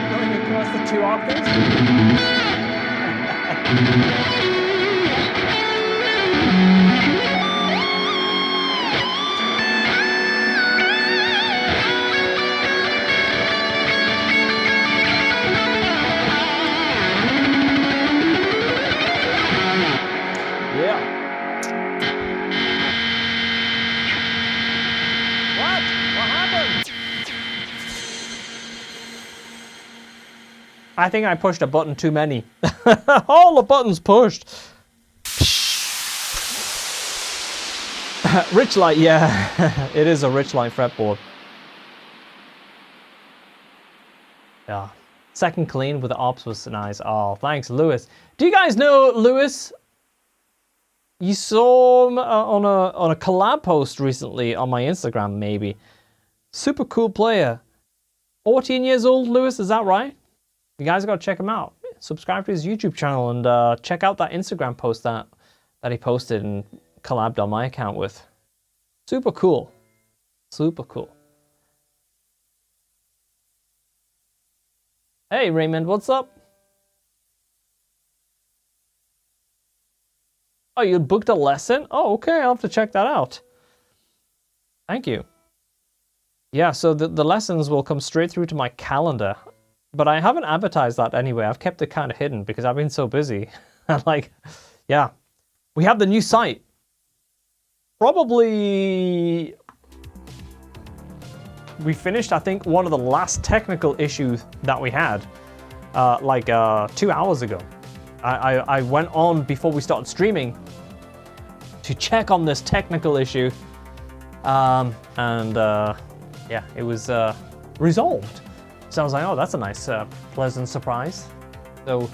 Going across the 2 octaves. Yeah. What? What happened? I think I pushed a button too many. All the buttons pushed. Rich light, yeah. It is a rich light fretboard. Yeah. Second clean with the ops was nice. Oh, thanks, Lewis. Do you guys know Lewis? You saw him on a collab post recently on my Instagram, maybe. Super cool player. 14 years old, Lewis, is that right? You guys got to check him out. Subscribe to his YouTube channel and check out that Instagram post that he posted and collabed on my account with. Super cool. Super cool. Hey, Raymond, what's up? Oh, you booked a lesson? Oh, okay, I'll have to check that out. Thank you. Yeah, so the lessons will come straight through to my calendar. But I haven't advertised that anyway. I've kept it kind of hidden because I've been so busy. Like, yeah. We have the new site. Probably... We finished, I think, one of the last technical issues that we had. 2 hours ago. I went on before we started streaming to check on this technical issue. Yeah, it was resolved. So I was like, oh, that's a nice, pleasant surprise. So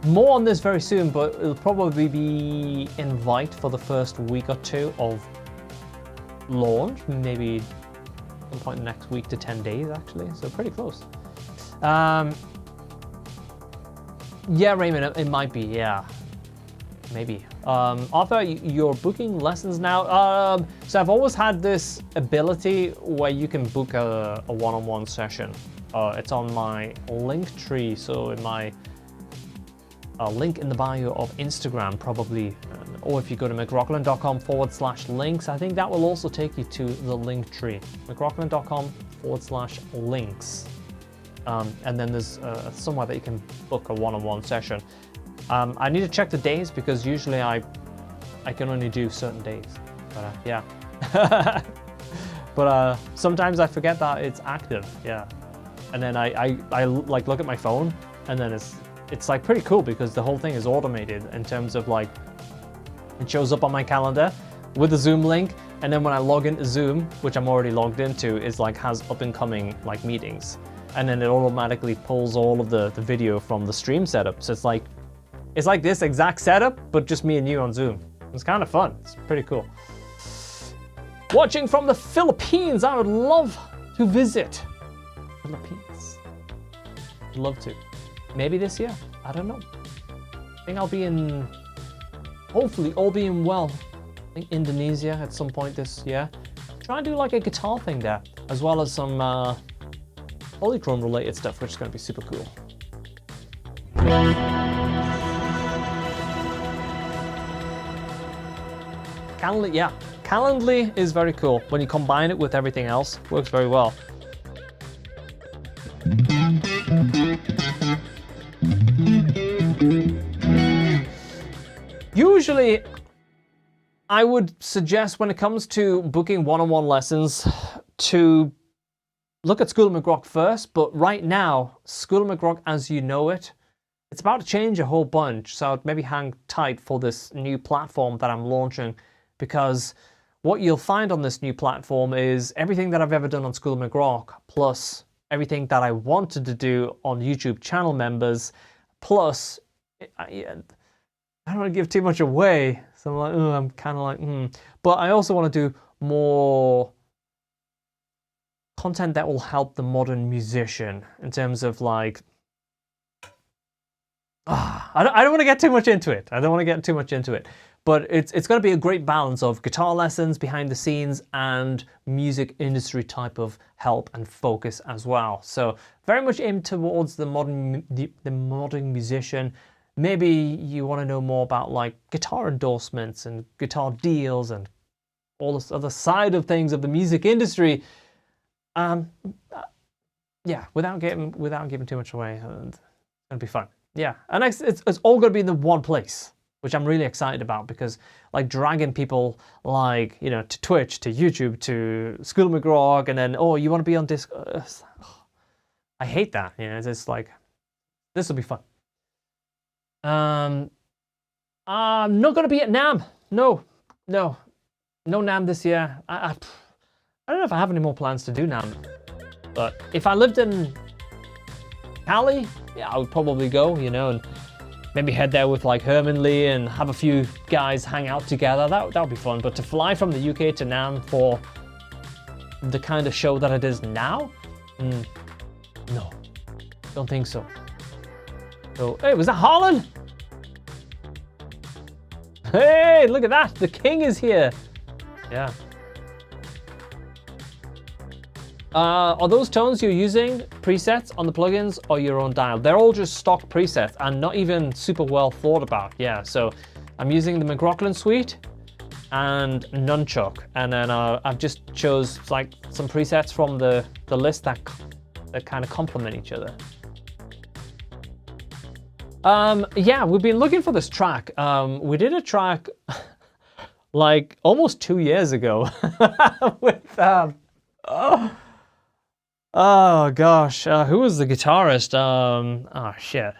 more on this very soon, but it'll probably be invite for the first week or two of launch. Maybe some point next week to 10 days, actually. So pretty close. Yeah, Raymond, it might be, yeah. Maybe. Arthur, you're booking lessons now. So I've always had this ability where you can book a one-on-one session. It's on my link tree, so in my link in the bio of Instagram, probably, or if you go to mcrocklin.com/links, I think that will also take you to the link tree. mcrocklin.com/links. And then there's somewhere that you can book a one-on-one session. I need to check the days because usually I can only do certain days. But yeah. But sometimes I forget that it's active. Yeah. And then I like look at my phone, and then it's like pretty cool because the whole thing is automated in terms of like it shows up on my calendar with the Zoom link, and then when I log into Zoom, which I'm already logged into, is like has up and coming like meetings, and then it automatically pulls all of the video from the stream setup. So it's like this exact setup, but just me and you on Zoom. It's kind of fun. It's pretty cool. Watching from the Philippines, I would love to visit Philippines. I'd love to. Maybe this year. I don't know. I think I'll be in, hopefully all being well, I think Indonesia at some point this year. Try and do like a guitar thing there, as well as some polychrome related stuff, which is going to be super cool. Calendly, yeah. Calendly is very cool. When you combine it with everything else, works very well. Usually, I would suggest when it comes to booking one-on-one lessons to look at School of McRock first, but right now, School of McRock as you know it it's about to change a whole bunch. So maybe hang tight for this new platform that I'm launching, because what you'll find on this new platform is everything that I've ever done on School of McRock, plus everything that I wanted to do on YouTube channel members, plus I don't want to give too much away, so I'm like, I'm kind of like, But I also want to do more content that will help the modern musician in terms of like, I don't want to get too much into it. But it's going to be a great balance of guitar lessons, behind the scenes, and music industry type of help and focus as well. So very much aimed towards the modern musician. Maybe you want to know more about like guitar endorsements and guitar deals and all this other side of things of the music industry. Yeah, without giving too much away, it's gonna be fun. Yeah, and it's all gonna be in the one place, which I'm really excited about, because like dragging people like, you know, to Twitch, to YouTube, to School of McRock, and then, oh, you want to be on Discord? I hate that. You know, it's just like, this will be fun. I'm not gonna be at NAMM. No NAMM this year. I don't know if I have any more plans to do NAMM, but if I lived in Cali, yeah, I would probably go, you know, and maybe head there with like Herman Lee and have a few guys hang out together. That would be fun. But to fly from the UK to NAMM for the kind of show that it is now, no, don't think so. So, hey, was that Harlan? Hey, look at that. The king is here. Yeah. Are those tones you're using presets on the plugins or your own dial? They're all just stock presets and not even super well thought about. Yeah, so I'm using the McRocklin suite and Nunchuck, and then I've just chose like some presets from the list that kind of complement each other. Yeah, we've been looking for this track. We did a track like almost 2 years ago with oh gosh, who was the guitarist? Oh shit,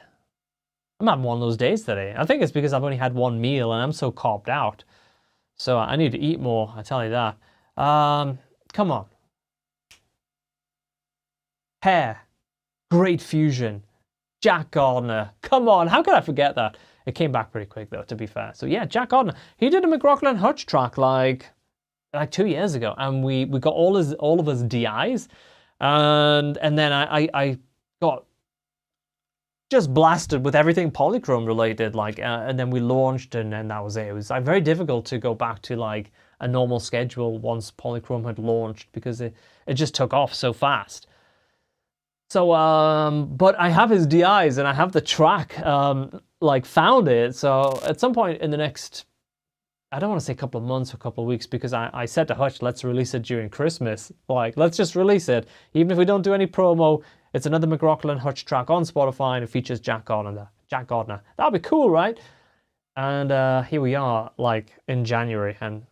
I'm having one of those days today. I think it's because I've only had one meal and I'm so cobbed out, so I need to eat more, I tell you that. Come on. Hair, Great Fusion, Jack Gardner. Come on, how could I forget that? It came back pretty quick though, to be fair. So yeah, Jack Gardner. He did a McRocklin Hutch track like 2 years ago, and we got all of his DIs, and then I got just blasted with everything Polychrome related, like, and then we launched, and then that was it. It was like very difficult to go back to like a normal schedule once Polychrome had launched, because it just took off so fast. So, but I have his DIs and I have the track, like found it. So at some point in the next, I don't want to say a couple of months or a couple of weeks, because I said to Hutch, let's release it during Christmas. Like, let's just release it. Even if we don't do any promo, it's another McRocklin Hutch track on Spotify, and it features Jack Gardner. That'd be cool, right? And here we are, like in January, and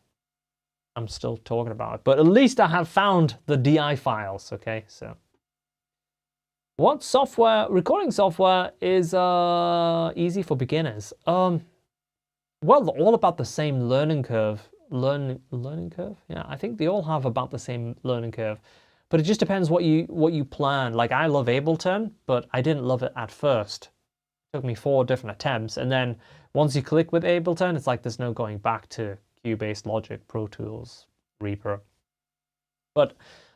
I'm still talking about it. But at least I have found the DI files, okay? So what recording software is easy for beginners? Well, they're all about the same learning curve. Learning curve? Yeah, I think they all have about the same learning curve. But it just depends what you plan. Like, I love Ableton, but I didn't love it at first. It took me 4 different attempts, and then once you click with Ableton, it's like there's no going back to Cubase, Logic, Pro Tools, Reaper. But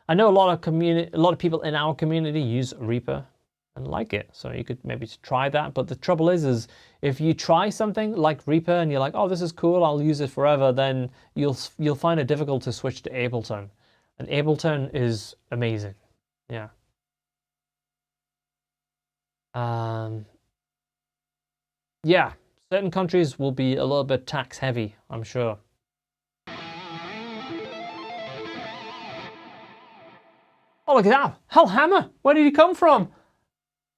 I know a lot of people in our community use Reaper and like it, so you could maybe try that. But the trouble is if you try something like Reaper and you're like, oh, this is cool, I'll use it forever, then you'll find it difficult to switch to Ableton. And Ableton is amazing. Yeah. Yeah, certain countries will be a little bit tax heavy, I'm sure. Oh, look at that. Hellhammer, where did he come from?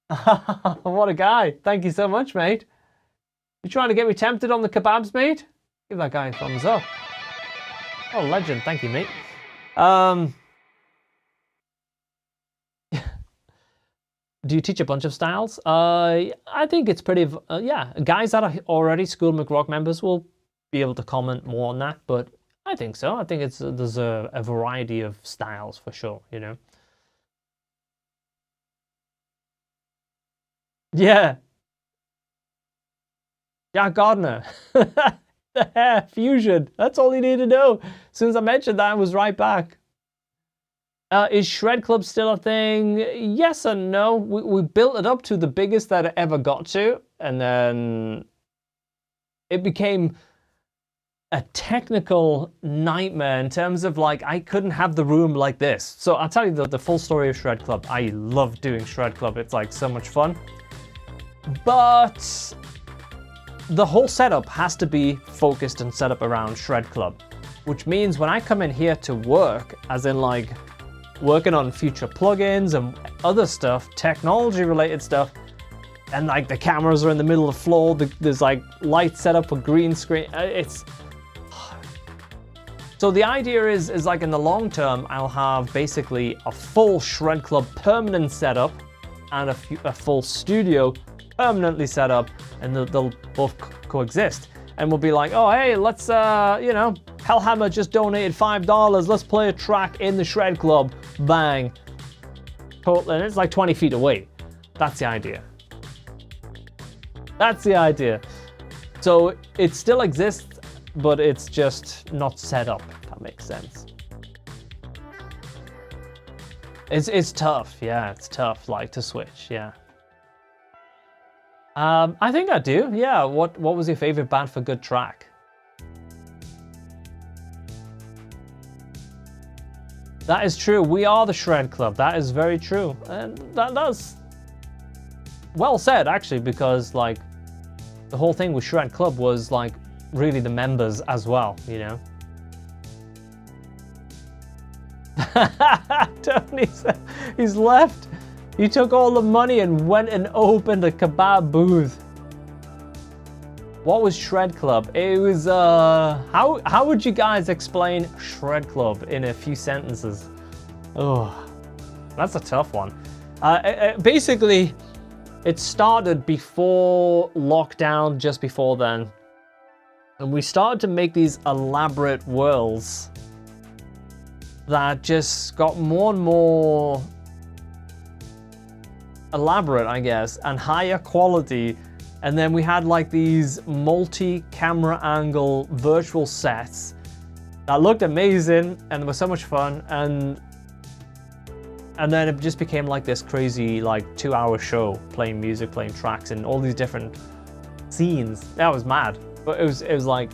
What a guy. Thank you so much, mate. You trying to get me tempted on the kebabs, mate? Give that guy a thumbs up. Oh, legend. Thank you, mate. Do you teach a bunch of styles? I think it's pretty, yeah, guys that are already School McRock members will be able to comment more on that, but I think so. I think there's a variety of styles for sure, you know? Yeah. Jack Gardner. The hair fusion. That's all you need to know. As soon as I mentioned that, I was right back. Is Shred Club still a thing? Yes and no. We built it up to the biggest that it ever got to, and then it became a technical nightmare in terms of like I couldn't have the room like this. So I'll tell you the full story of Shred Club. I love doing Shred Club. It's like so much fun. But the whole setup has to be focused and set up around Shred Club, which means when I come in here to work, as in like working on future plugins and other stuff, technology related stuff, and like the cameras are in the middle of the floor, there's like lights set up for green screen. So the idea is like in the long term, I'll have basically a full Shred Club permanent setup and a full studio permanently set up, and they'll both coexist. And we'll be like, oh, hey, let's, you know, Hellhammer just donated $5. Let's play a track in the Shred Club. Bang. And it's like 20 feet away. That's the idea. That's the idea. So it still exists, but it's just not set up, if that makes sense. It's tough, yeah, it's tough, like, to switch, yeah. I think I do, yeah. What was your favorite band for good track? That is true, we are the Shred Club, that is very true. And that's well said, actually, because, like, the whole thing with Shred Club was, like, really the members as well, you know? Tony said he's left. He took all the money and went and opened a kebab booth. What was Shred Club? It was, how would you guys explain Shred Club in a few sentences? Oh, that's a tough one. Basically, it started before lockdown, just before then. And we started to make these elaborate worlds that just got more and more elaborate, I guess, and higher quality. And then we had like these multi-camera angle virtual sets that looked amazing and were so much fun. And then it just became like this crazy like 2-hour show, playing music, playing tracks, and all these different scenes. That was mad. But it was like,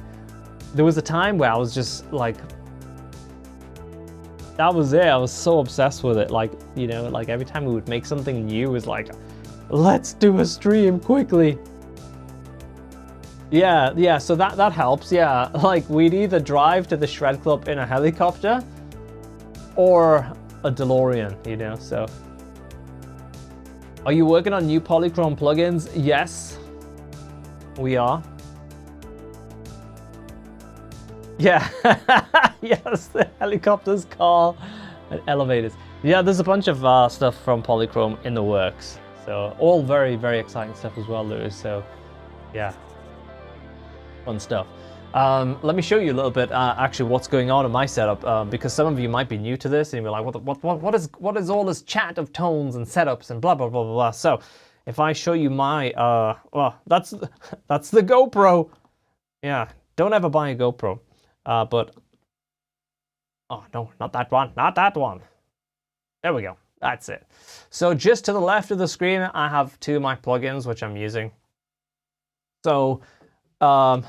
there was a time where I was just like, that was it. I was so obsessed with it. Like, you know, like every time we would make something new, it was like, let's do a stream quickly. Yeah, so that helps, yeah. Like, we'd either drive to the Shred Club in a helicopter or a DeLorean, you know, so. Are you working on new Polychrome plugins? Yes, we are. Yeah, yes, the helicopters, car, and elevators. Yeah, there's a bunch of stuff from Polychrome in the works. So all very, very exciting stuff as well, Lewis. So yeah, fun stuff. Let me show you a little bit actually what's going on in my setup, because some of you might be new to this and you're like, what is all this chat of tones and setups and blah, blah, blah, blah, blah. So if I show you my, well, that's the GoPro. Yeah, don't ever buy a GoPro. But, oh no, not that one, not that one. There we go, that's it. So just to the left of the screen, I have two of my plugins, which I'm using. So, yeah,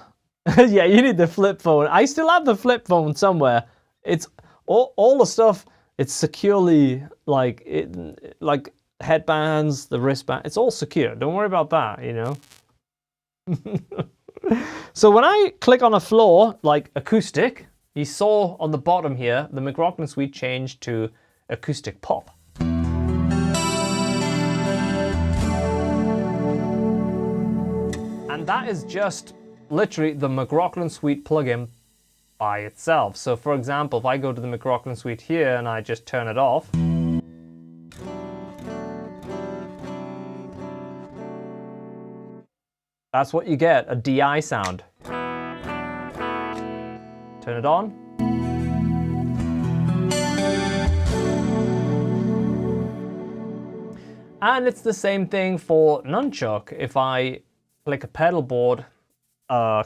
you need the flip phone. I still have the flip phone somewhere. It's all the stuff, it's securely, like headbands, the wristband, it's all secure. Don't worry about that, you know. So when I click on a floor, like acoustic, you saw on the bottom here, the McRocklin Suite changed to acoustic pop. And that is just literally the McRocklin Suite plugin by itself. So for example, if I go to the McRocklin Suite here and I just turn it off, That's what you get, a DI sound. Turn it on. And it's the same thing for nunchuck. If I click a pedal board,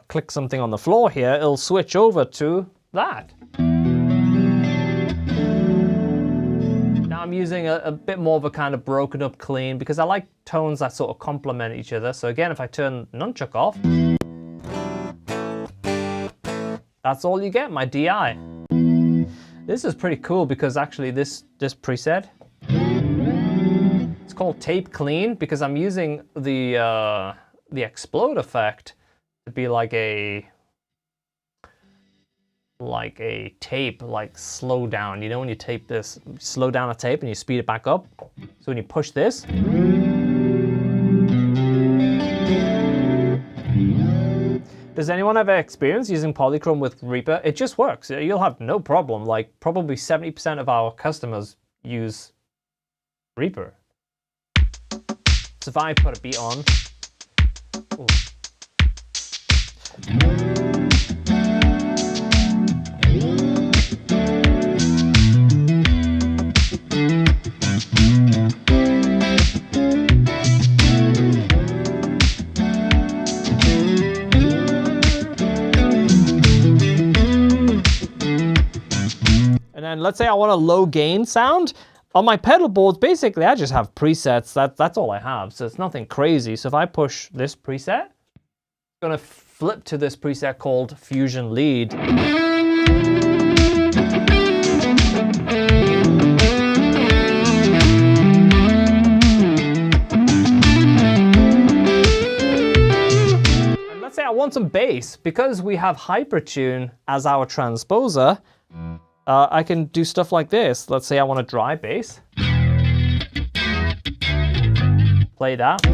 click something on the floor here, it'll switch over to that. Now I'm using a bit more of a kind of broken up clean because I like tones that sort of complement each other. So again, if I turn nunchuck off, that's all you get, my DI. This is pretty cool because actually this preset, it's called tape clean because I'm using the explode effect to be like a tape, like slow down. You know when you tape this, slow down a tape and you speed it back up. So when you push this, does anyone ever experience using polychrome with Reaper? It just works. You'll have no problem. Like probably 70% of our customers use Reaper. So if I put a beat on, ooh. And then let's say I want a low gain sound. On my pedal boards, basically I just have presets. That's all I have. So it's nothing crazy. So if I push this preset, it's gonna flip to this preset called Fusion Lead. And let's say I want some bass. Because we have Hypertune as our transposer, I can do stuff like this. Let's say I want a dry bass. Play that.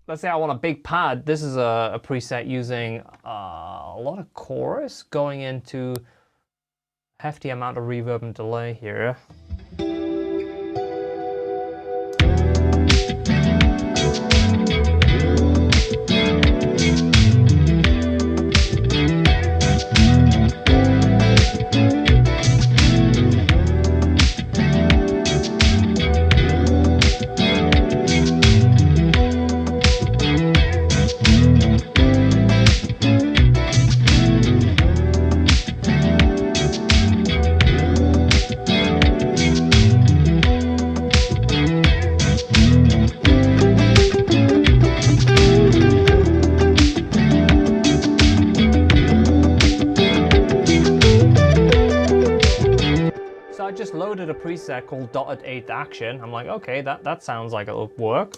Let's say I want a big pad. This is a preset using a lot of chorus going into a hefty amount of reverb and delay here. I just loaded a preset called Dotted 8th Action. I'm like, okay, that sounds like it'll work.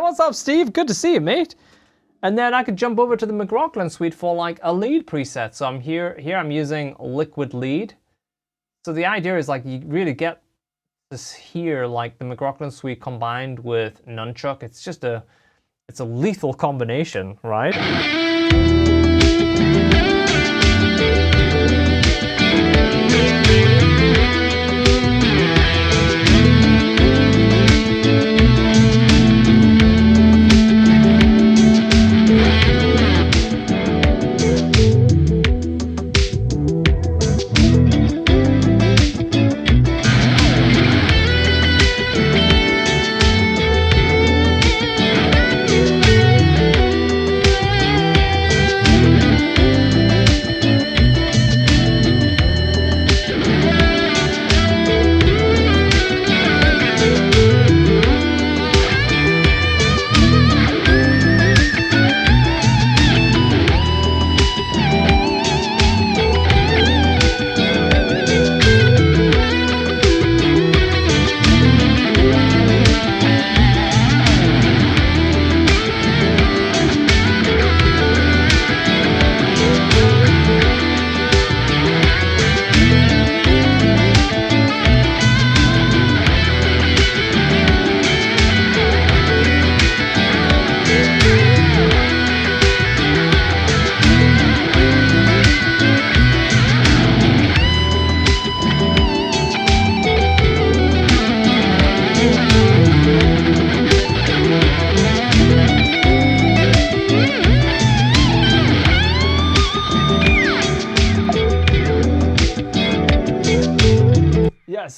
What's up, Steve? Good to see you, mate. And then I could jump over to the McRocklin suite for like a lead preset. So I'm here I'm using liquid lead. So the idea is like you really get this here, like the McRocklin suite combined with nunchuck. It's just it's a lethal combination, right?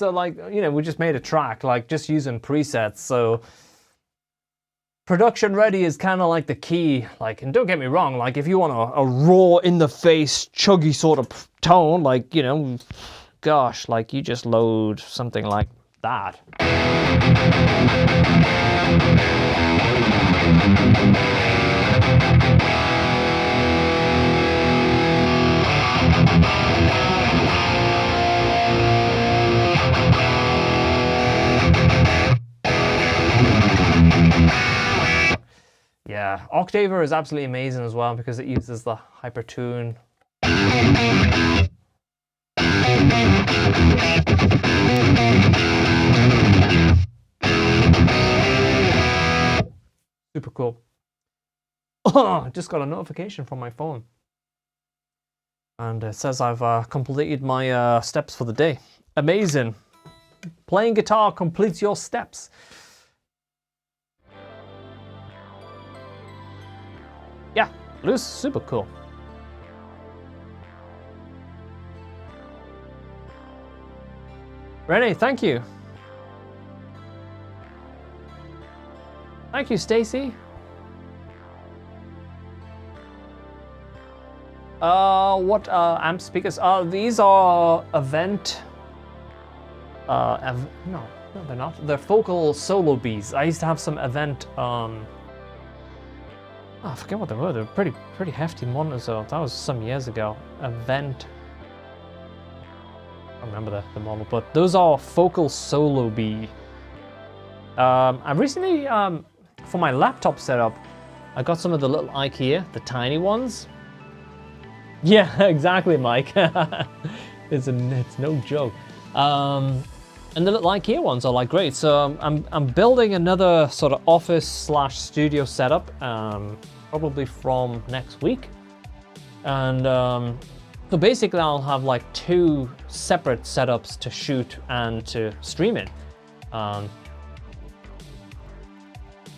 so like, you know, we just made a track, like just using presets. So production ready is kind of like the key. Like, and don't get me wrong, like if you want a raw in the face, chuggy sort of tone, like, you know, gosh, like you just load something like that. Yeah, Octaver is absolutely amazing as well because it uses the hypertune. Super cool. Oh, just got a notification from my phone. And it says I've completed my steps for the day. Amazing. Playing guitar completes your steps. Yeah, Blue's super cool. Renee, thank you. Thank you, Stacy. What amp speakers? These are event. No, they're not. They're Focal Solo Bees. I used to have some event. I forget what they were. They're pretty hefty monitors. So that was some years ago. Event. I don't remember the model, but those are Focal Solo Bee. I recently, for my laptop setup, I got some of the little IKEA, the tiny ones. Yeah, exactly, Mike. It's no joke. And the little IKEA ones are like great. So I'm building another sort of office/studio setup, probably from next week. And so basically I'll have like 2 separate setups to shoot and to stream it.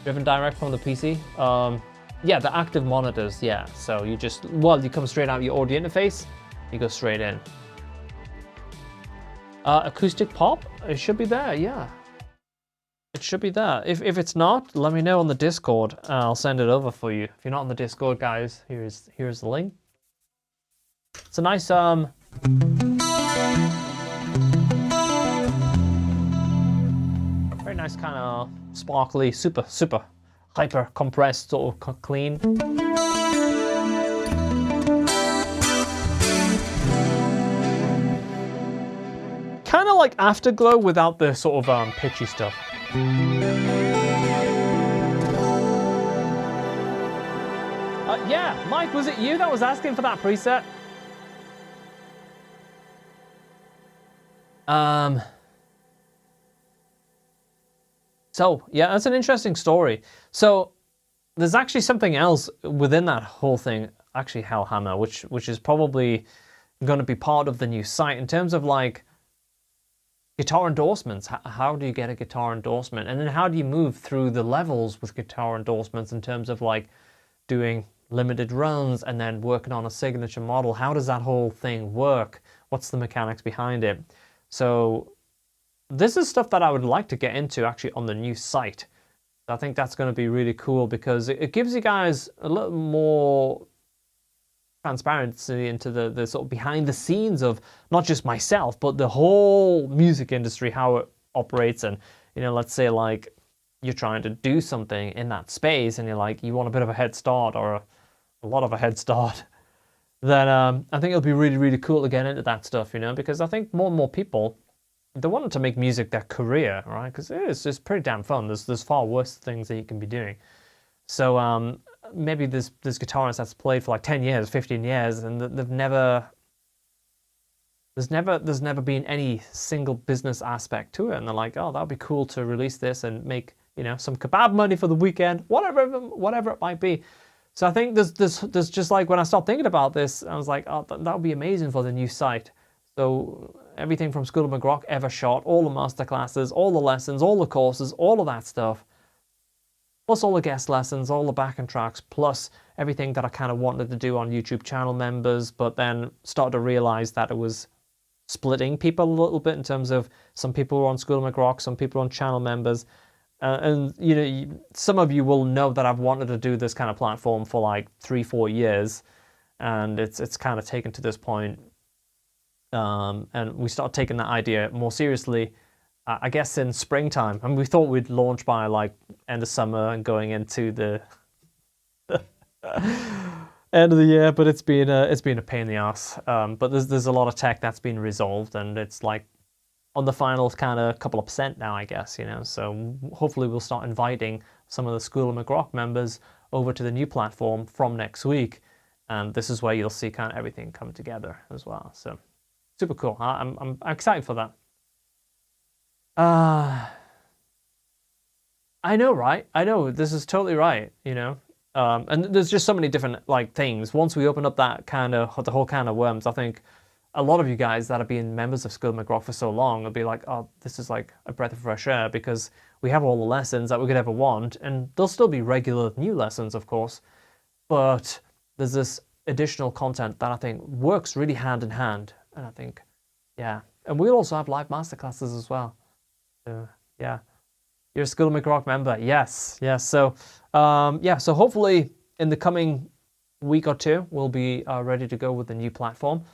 Driven direct from the PC. Yeah, the active monitors, yeah. So you just, well, you come straight out your audio interface, you go straight in. Acoustic pop, it should be there, yeah. It should be there. If it's not, let me know on the Discord. I'll send it over for you. If you're not on the Discord, guys, here's the link. It's a nice very nice kind of sparkly, super hyper compressed sort of clean. Kind of like Afterglow without the sort of pitchy stuff. Yeah, Mike, was it you that was asking for that preset? So, yeah, that's an interesting story. So, there's actually something else within that whole thing, actually Hellhammer, which is probably going to be part of the new site in terms of like guitar endorsements. How do you get a guitar endorsement? And then how do you move through the levels with guitar endorsements in terms of like doing limited runs and then working on a signature model? How does that whole thing work? What's the mechanics behind it? So this is stuff that I would like to get into actually on the new site. I think that's going to be really cool because it gives you guys a little more transparency into the sort of behind the scenes of not just myself, but the whole music industry, how it operates. And, you know, let's say like you're trying to do something in that space and you're like, you want a bit of a head start or a lot of a head start, then I think it'll be really, really cool to get into that stuff, you know, because I think more and more people, they want to make music their career, right? Because it's pretty damn fun. There's far worse things that you can be doing. So maybe this guitarist that's played for like 10 years, 15 years, and there's never been any single business aspect to it. And they're like, oh, that'd be cool to release this and make, you know, some kebab money for the weekend, whatever it might be. So I think there's just like when I started thinking about this, I was like, oh, that would be amazing for the new site. So everything from School of McRock ever shot, all the masterclasses, all the lessons, all the courses, all of that stuff, plus all the guest lessons, all the backing tracks, plus everything that I kind of wanted to do on YouTube channel members, but then started to realize that it was splitting people a little bit in terms of some people are on School of McRock, some people are on channel members. And you know, some of you will know that I've wanted to do this kind of platform for like 3-4 years, and it's kind of taken to this point. And we started taking that idea more seriously, I guess, in springtime. I mean, we thought we'd launch by like end of summer and going into the end of the year, but it's been a pain in the ass. But there's a lot of tech that's been resolved, and it's like on the final kind of couple of percent now, I guess, you know. So hopefully we'll start inviting some of the School of McRock members over to the new platform from next week, and this is where you'll see kind of everything come together as well. So super cool. I'm excited for that. I know, right? I know, this is totally right, you know. And there's just so many different like things. Once we open up that kind of the whole can of worms, I think a lot of you guys that have been members of School of McRock for so long will be like, oh, this is like a breath of fresh air, because we have all the lessons that we could ever want, and there'll still be regular new lessons, of course, but there's this additional content that I think works really hand in hand, and I think, yeah. And we'll also have live masterclasses as well. Yeah. You're a School of McRock member, yes. So, yeah, so hopefully in the coming week or two, we'll be ready to go with the new platform.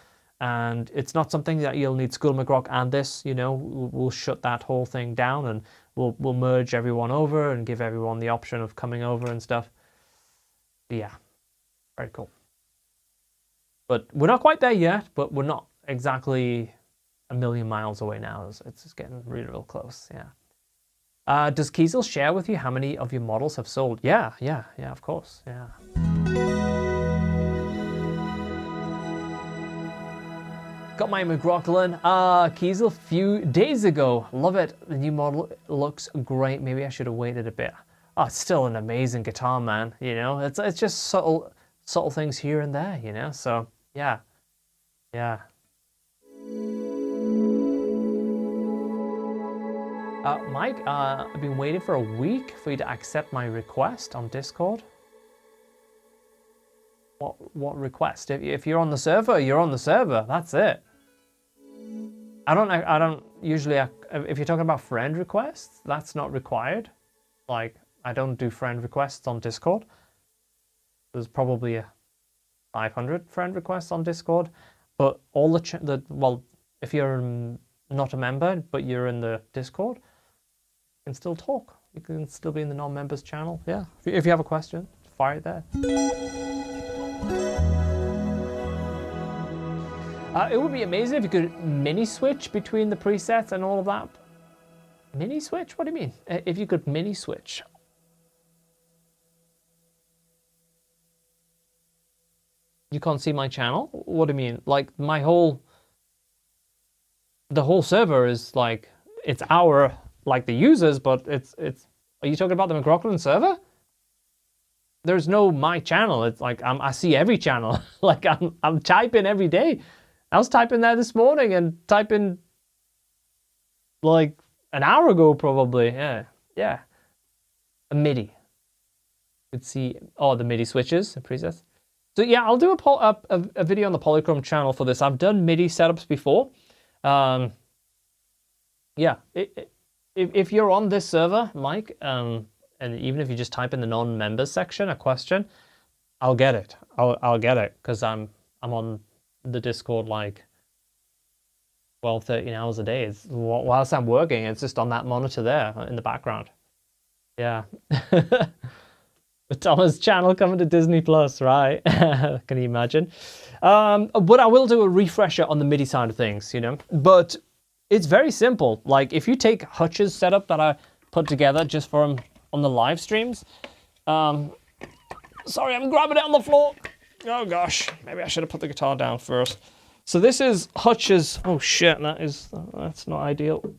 And it's not something that you'll need School of McRock and this, you know, we'll shut that whole thing down, and we'll merge everyone over and give everyone the option of coming over and stuff. Yeah, very cool. But we're not quite there yet, but we're not exactly a million miles away now. It's just getting really real close, yeah. Does Kiesel share with you how many of your models have sold? Yeah, of course, yeah. Got my McRocklin Kiesel a few days ago. Love it. The new model looks great. Maybe I should have waited a bit. Oh, it's still an amazing guitar, man. You know, it's just subtle things here and there, you know. So yeah. Mike, I've been waiting for a week for you to accept my request on Discord. What request? If you're on the server, you're on the server. That's it. I don't usually, if you're talking about friend requests, that's not required. Like, I don't do friend requests on Discord. There's probably 500 friend requests on Discord, but all well, if you're not a member but you're in the Discord, you can still talk. You can still be in the non-members channel. Yeah, if you have a question, fire it there. It would be amazing if you could mini switch between the presets and all of that. Mini switch? What do you mean? If you could mini switch. You can't see my channel? What do you mean? Like the whole server is like, it's our, like the users, but it's, are you talking about the McRocklin server? There's no my channel. It's like, I see every channel. Like I'm typing every day. I was typing there this morning and typing like an hour ago probably. Yeah. A MIDI. You could see the MIDI switches and presets. So yeah, I'll do a video on the Polychrome channel for this. I've done MIDI setups before. Yeah, if you're on this server, Mike, and even if you just type in the non-members section a question, I'll get it. I'll get it, because I'm on the Discord like 12, 13 hours a day. It's whilst I'm working, it's just on that monitor there in the background. Yeah. Thomas' channel coming to Disney Plus, right? Can you imagine? But I will do a refresher on the MIDI side of things, you know. But it's very simple. Like if you take Hutch's setup that I put together just for him on the live streams. Sorry, I'm grabbing it on the floor. Oh gosh, maybe I should have put the guitar down first. So this is Hutch's. Oh shit, that's not ideal.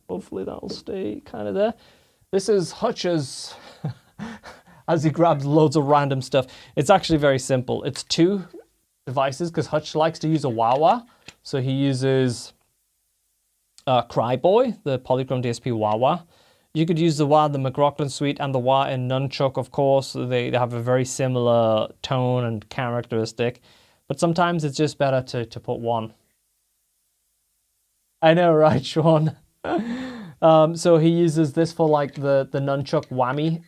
Hopefully that'll stay kind of there. This is Hutch's. As he grabs loads of random stuff. It's actually very simple. It's two devices because Hutch likes to use a wah-wah. So he uses Cryboy, the Polychrome DSP wah-wah. You could use the wah in the McRocklin suite and the wah in Nunchuck, of course. They have a very similar tone and characteristic. But sometimes it's just better to put one I know, right, Sean? So he uses this for like the nunchuck whammy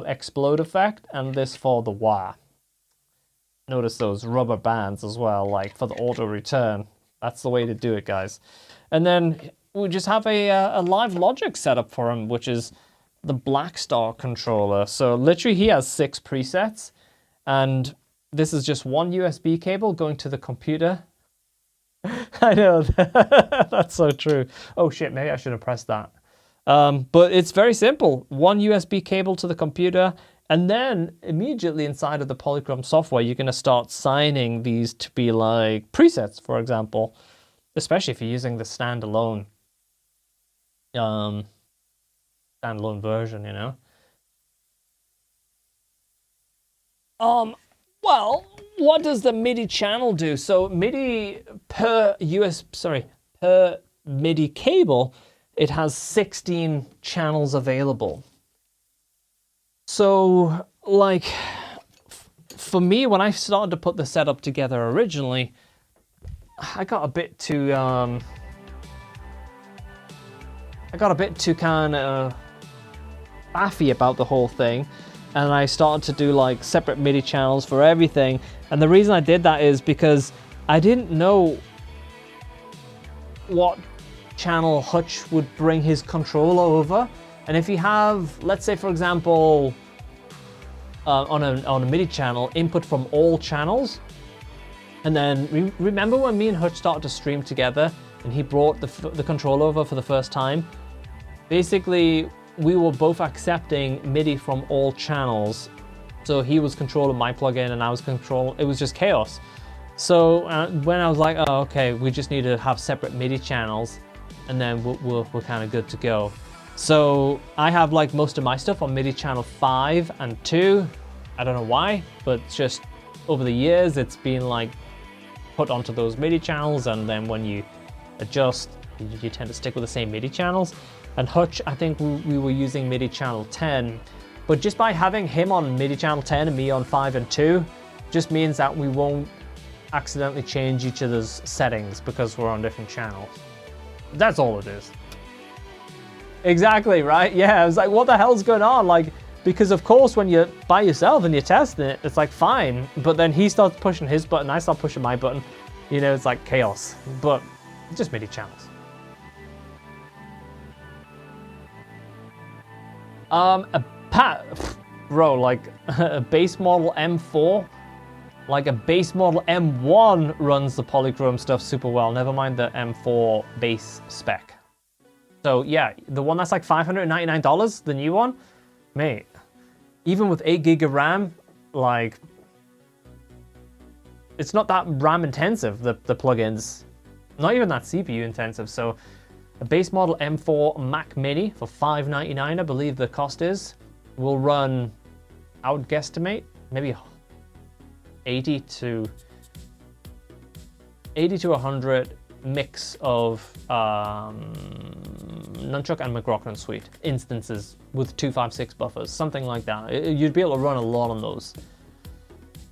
explode effect, and this for the wah. Notice those rubber bands as well, like for the auto return. That's the way to do it, guys. And then we just have a live logic setup for him, which is the Blackstar controller. So literally he has 6 presets, and this is just one USB cable going to the computer. I know, that's so true. Oh shit, maybe I should have pressed that. But it's very simple. One USB cable to the computer, and then immediately inside of the Polychrome software, you're going to start signing these to be like presets, for example, especially if you're using the standalone version, you know. Well, what does the MIDI channel do? So MIDI per MIDI cable, it has 16 channels available. So like for me, when I started to put the setup together originally, I got a bit too kind of baffy about the whole thing. And I started to do like separate MIDI channels for everything. And the reason I did that is because I didn't know what channel Hutch would bring his controller over. And if you have, let's say for example, on a MIDI channel, input from all channels, and then remember when me and Hutch started to stream together and he brought the controller over for the first time? Basically, we were both accepting MIDI from all channels. So he was controlling my plugin and I was controlling, it was just chaos. So when I was like, oh, okay, we just need to have separate MIDI channels and then we're kind of good to go. So I have like most of my stuff on MIDI channel 5 and 2. I don't know why, but it's just over the years, it's been like put onto those MIDI channels, and then when you adjust, you tend to stick with the same MIDI channels. And Hutch, I think we were using MIDI channel 10, but just by having him on MIDI channel 10 and me on 5 and 2, just means that we won't accidentally change each other's settings because we're on different channels. That's all it is. Exactly, right? Yeah, I was like, what the hell's going on? Like, because of course when you're by yourself and you're testing it, it's like fine, but then he starts pushing his button, I start pushing my button, you know, it's like chaos, but just MIDI channels. Bro, like a base model M4, like a base model M1 runs the Polychrome stuff super well, never mind the M4 base spec. So yeah, the one that's like $599, the new one, mate, even with 8 gig of RAM, like, it's not that RAM intensive, the plugins, not even that CPU intensive. So a base model M4 Mac Mini for $599, I believe the cost is, will run, I would guesstimate, maybe 80 to 100 mix of Nunchuck and McRocklin Suite instances with 256 buffers, something like that. You'd be able to run a lot on those.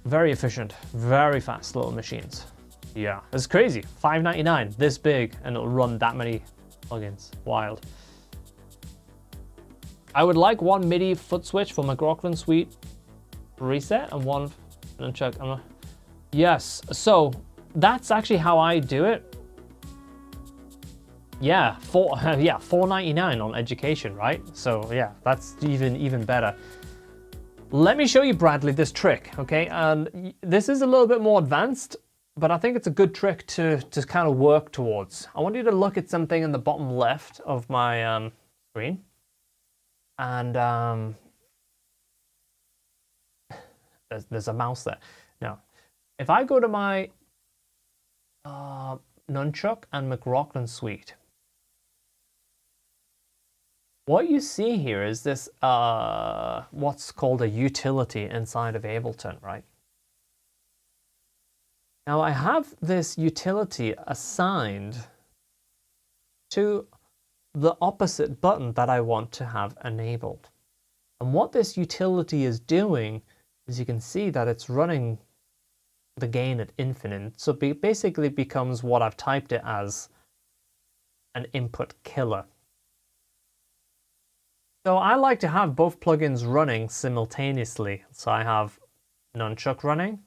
Very efficient, very fast little machines. Yeah, it's crazy. $599, this big, and it'll run that many plugins. Wild. I would like one MIDI foot switch for McRocklin Suite reset and one Nunchuck. Yes, so that's actually how I do it. Yeah, $4.99 on education, right? So yeah, that's even better. Let me show you, Bradley, this trick, okay? And this is a little bit more advanced, but I think it's a good trick to kind of work towards. I want you to look at something in the bottom left of my screen. And there's a mouse there. Now, if I go to my Nunchuck and McRocklin Suite, what you see here is this, what's called a utility inside of Ableton, right? Now I have this utility assigned to the opposite button that I want to have enabled. And what this utility is doing is you can see that it's running the gain at infinite. So basically becomes what I've typed it as an input killer. So I like to have both plugins running simultaneously. So I have Nunchuck running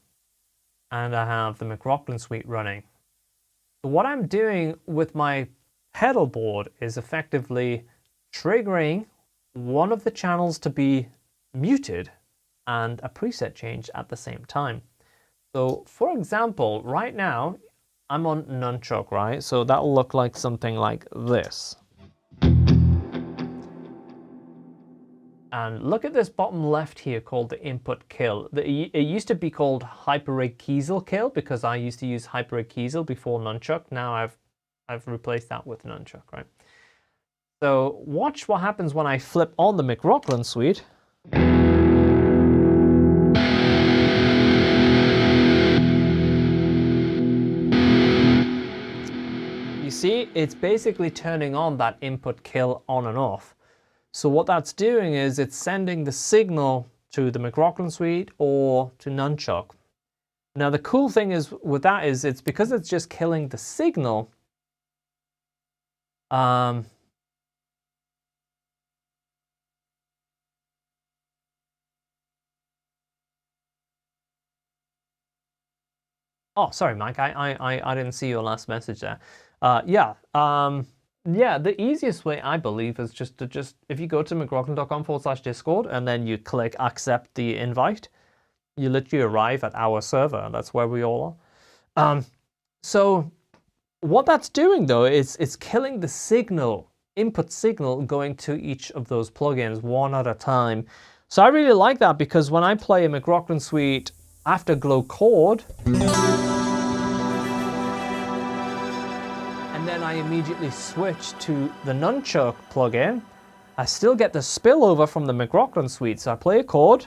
and I have the McRocklin suite running. So what I'm doing with my pedal board is effectively triggering one of the channels to be muted and a preset change at the same time. So for example, right now I'm on Nunchuck, right? So that'll look like something like this. And look at this bottom left here called the input kill. It used to be called Hyperrig Kiesel kill because I used to use Hyperrig Kiesel before Nunchuck. Now I've replaced that with Nunchuck, right? So watch what happens when I flip on the McRocklin suite. You see, it's basically turning on that input kill on and off. So what that's doing is it's sending the signal to the McRocklin suite or to Nunchuck. Now the cool thing is with that is it's because it's just killing the signal. Oh, sorry, Mike. I didn't see your last message there. Yeah, the easiest way I believe is just if you go to mcrocklin.com/discord and then you click accept the invite, you literally arrive at our server. That's where we all are. So what that's doing though is it's killing the signal, input signal going to each of those plugins one at a time. So I really like that because when I play a McRocklin suite Afterglow chord, and then I immediately switch to the Nunchuck plugin, I still get the spillover from the McRocklin suite. So I play a chord.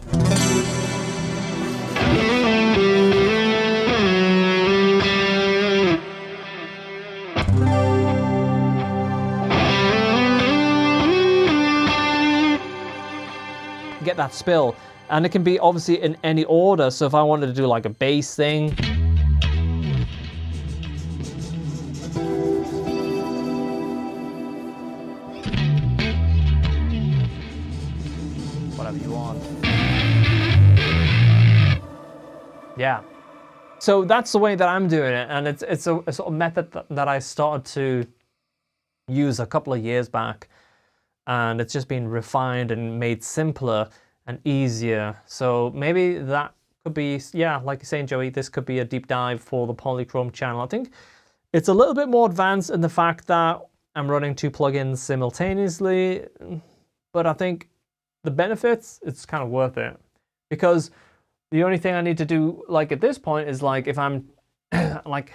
Get that spill, and it can be obviously in any order. So if I wanted to do like a bass thing, whatever you want. Yeah. So that's the way that I'm doing it, and it's a sort of method that I started to use a couple of years back, and it's just been refined and made simpler and easier. So maybe that could be, yeah, like you're saying, Joey, this could be a deep dive for the Polychrome channel. I think it's a little bit more advanced in the fact that I'm running two plugins simultaneously, but I think the benefits, it's kind of worth it, because the only thing I need to do, like at this point, is like if I'm like,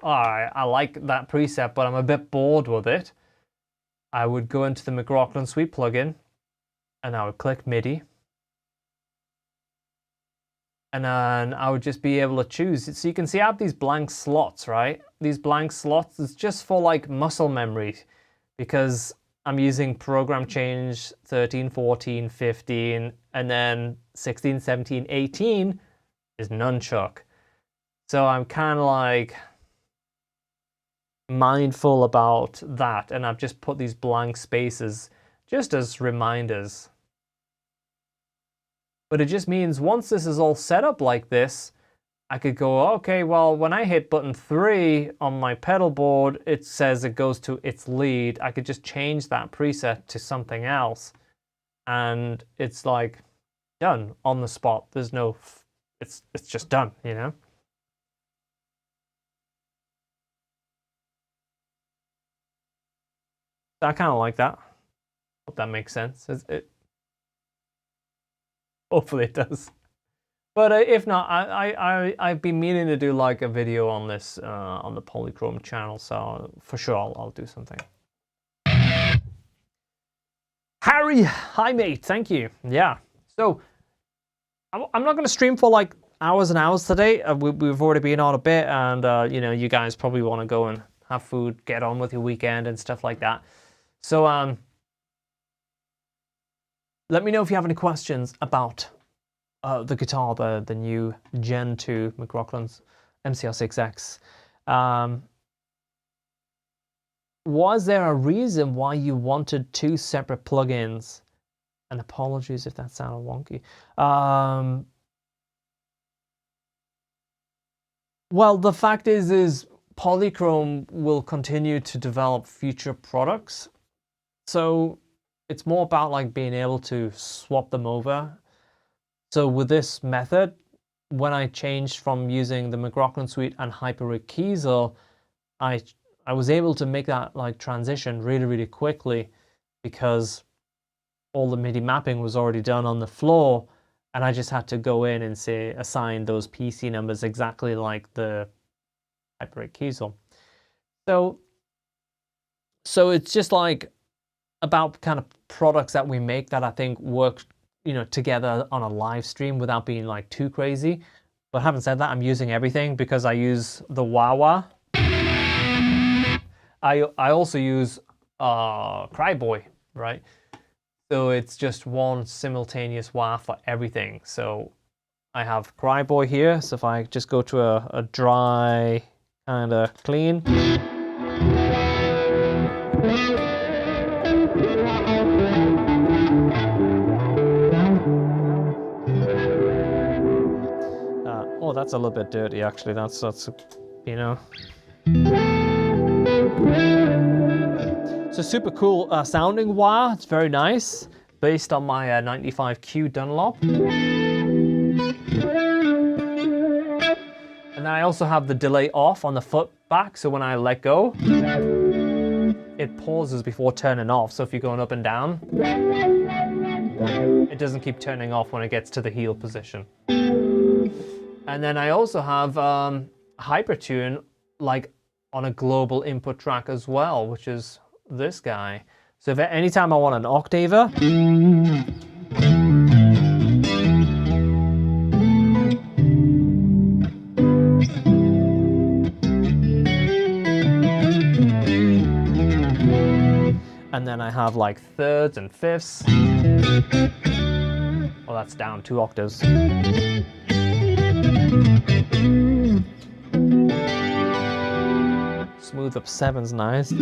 oh, I like that preset, but I'm a bit bored with it, I would go into the McRocklin Suite plugin and I would click MIDI. And then I would just be able to choose. So you can see I have these blank slots, right? These blank slots is just for like muscle memory, because I'm using program change 13, 14, 15, and then 16, 17, 18 is Nunchuck. So I'm kind of like mindful about that, and I've just put these blank spaces just as reminders. But it just means once this is all set up like this, I could go, okay, well, when I hit button 3 on my pedal board, it says it goes to its lead. I could just change that preset to something else, and it's like done on the spot. There's no, it's just done, you know? I kind of like that. Hope that makes sense. Hopefully it does. But if not, I've been meaning to do like a video on this on the Polychrome channel, so for sure I'll do something. Harry, hi mate, thank you. Yeah, so I'm not going to stream for like hours and hours today. We've already been on a bit, and you know, you guys probably want to go and have food, get on with your weekend and stuff like that. So let me know if you have any questions about the guitar, the new Gen 2 McRocklin's MCR6X. was there a reason why you wanted two separate plugins? And apologies if that sounded wonky. Well, the fact is Polychrome will continue to develop future products. So it's more about like being able to swap them over. So with this method, when I changed from using the McRocklin Suite and Hyperrig Kiesel, I was able to make that like transition really quickly because all the MIDI mapping was already done on the floor, and I just had to go in and say assign those PC numbers exactly like the Hyperrig Kiesel. So it's just like about kind of products that we make that I think work, you know, together on a live stream without being like too crazy. But having said that, I'm using everything because I use the wah-wah. I also use Cryboy, right? So it's just one simultaneous wah for everything. So I have Cryboy here. So if I just go to a dry kind of clean. Oh, that's a little bit dirty actually. That's you know. It's a super cool sounding wah. It's very nice, based on my 95Q Dunlop. And then I also have the delay off on the foot back, so when I let go, it pauses before turning off. So if you're going up and down, it doesn't keep turning off when it gets to the heel position. And then I also have Hypertune like on a global input track as well, which is this guy. So if at any time I want an octaver, and then I have like thirds and fifths. Well, that's down 2 octaves. Smooth up 7's nice.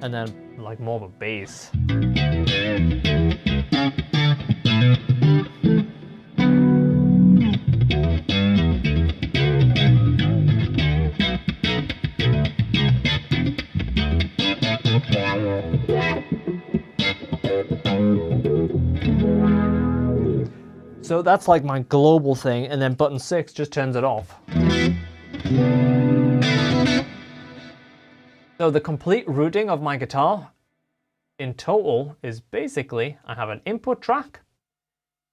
And then like more of a bass. So that's like my global thing, and then button 6 just turns it off. So the complete routing of my guitar in total is basically I have an input track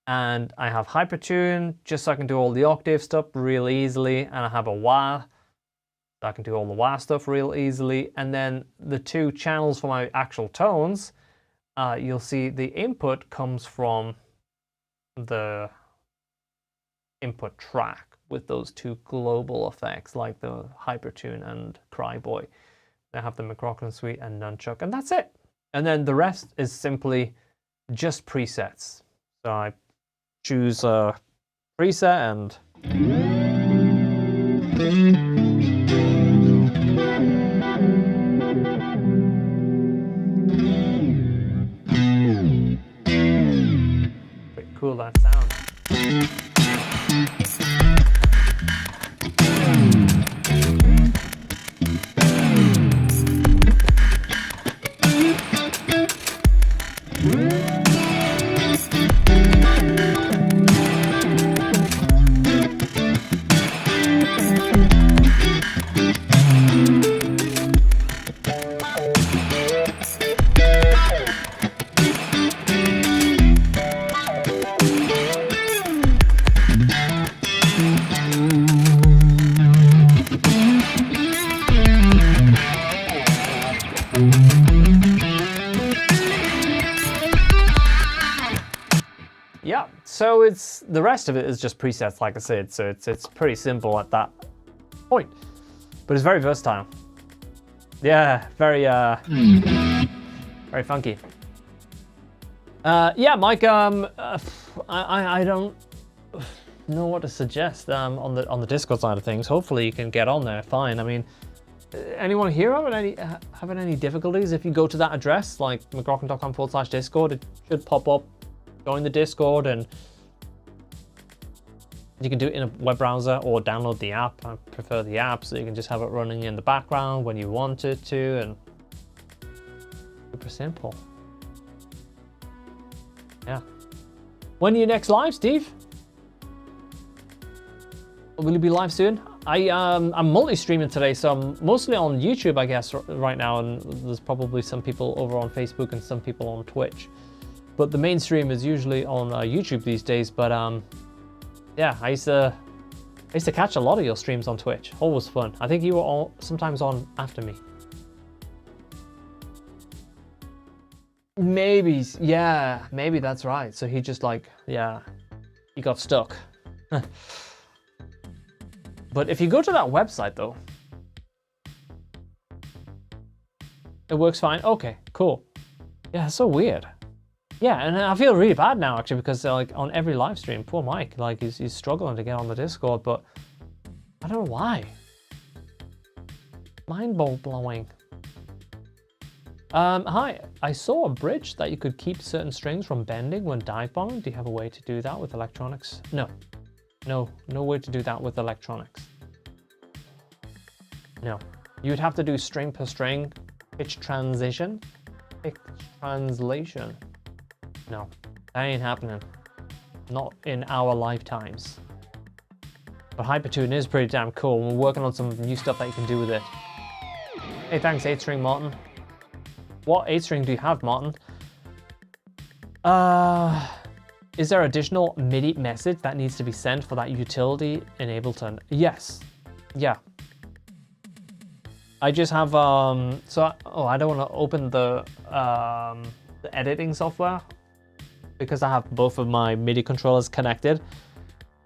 and I have Hypertune just so I can do all the octave stuff real easily, and I have a wah so I can do all the wah stuff real easily, and then the 2 channels for my actual tones, you'll see the input comes from the input track with those 2 global effects like the Hypertune and Cryboy. I have the McRocklin Suite and Nunchuck, and that's it. And then the rest is simply just presets. So I choose a preset and pretty cool that sounds. Yeah, so it's the rest of it is just presets, like I said, so it's pretty simple at that point, but it's very versatile. Yeah, very Very funky. Yeah, Mike. I don't know what to suggest on the Discord side of things. Hopefully you can get on there fine. I mean, anyone here having any difficulties? If you go to that address, like mcrocklin.com/discord, it should pop up. Join the Discord, and you can do it in a web browser or download the app. I prefer the app, so you can just have it running in the background when you want it to, and super simple. Yeah. When are you next live, Steve? Will you be live soon? I'm multi-streaming today, so I'm mostly on YouTube, I guess, right now, and there's probably some people over on Facebook and some people on Twitch. But the main stream is usually on YouTube these days. But yeah, I used to catch a lot of your streams on Twitch. Always fun. I think you were sometimes on after me. Maybe, yeah, maybe that's right. So he just like, yeah, he got stuck. But if you go to that website though, it works fine. Okay, cool. Yeah, it's so weird. Yeah, and I feel really bad now actually, because like on every live stream, poor Mike, like he's struggling to get on the Discord, but I don't know why. Mind blowing. Hi, I saw a bridge that you could keep certain strings from bending when dive bombing. Do you have a way to do that with electronics? No way to do that with electronics. No, you would have to do string per string, pitch translation. No, that ain't happening. Not in our lifetimes. But Hypertune is pretty damn cool. We're working on some new stuff that you can do with it. Hey, thanks 8-string Martin. What 8-string do you have, Martin? Is there additional MIDI message that needs to be sent for that utility in Ableton? Yes. Yeah. I just have I don't want to open the editing software because I have both of my MIDI controllers connected,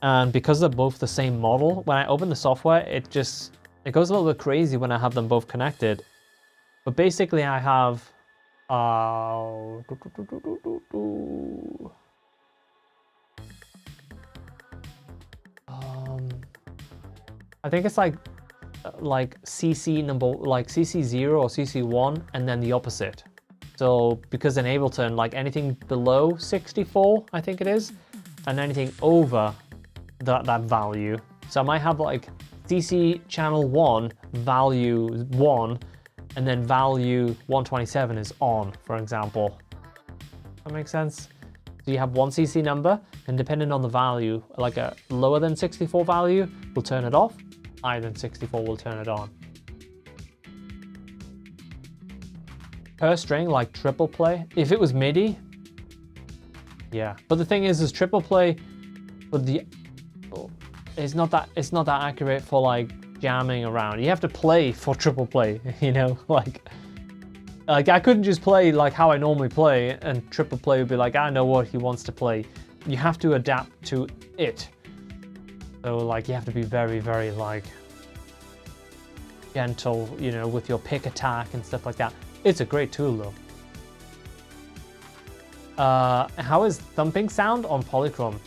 and because they're both the same model, when I open the software, it goes a little bit crazy when I have them both connected. But basically, I have I think it's like CC number, like CC0 or CC1, and then the opposite. So because in Ableton, like anything below 64, I think it is, and anything over that value. So I might have like CC channel 1, value 1, and then value 127 is on, for example. That makes sense? So you have one CC number, and depending on the value, like a lower than 64 value will turn it off, higher than 64 will turn it on. Per string, like triple play. If it was MIDI, yeah. But the thing is triple play, but it's not that accurate for like jamming around. You have to play for triple play, you know, like I couldn't just play like how I normally play, and triple play would be like, I know what he wants to play. You have to adapt to it. So like you have to be very, very like gentle, you know, with your pick attack and stuff like that. It's a great tool though. How is thumping sound on Polychrome?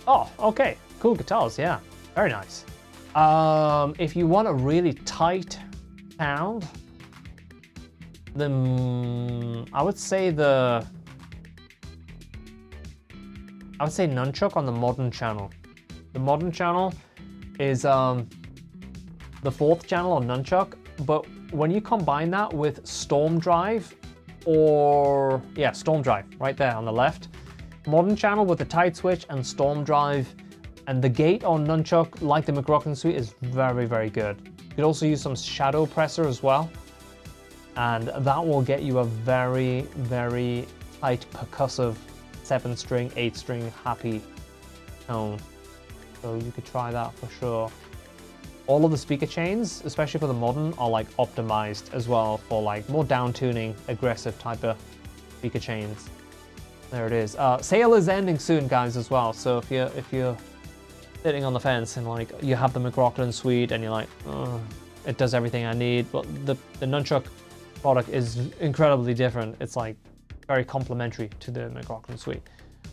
Oh, okay, cool guitars, yeah, very nice. If you want a really tight sound, then I would say Nunchuck on the modern channel. The modern channel is the 4th channel on Nunchuck, but when you combine that with Storm Drive, Storm Drive, right there on the left, modern channel with the tight switch and Storm Drive, and the gate on Nunchuck, like the McRocklin Suite, is very, very good. You could also use some shadow pressor as well, and that will get you a very, very tight percussive 7-string, 8-string happy tone. So you could try that for sure. All of the speaker chains, especially for the modern, are like optimized as well for like more down tuning, aggressive type of speaker chains. There it is. Sale is ending soon, guys, as well. So if you're sitting on the fence and like you have the McRocklin Suite and you're like, oh, it does everything I need, but the Nunchuck product is incredibly different. It's like very complementary to the McRocklin suite.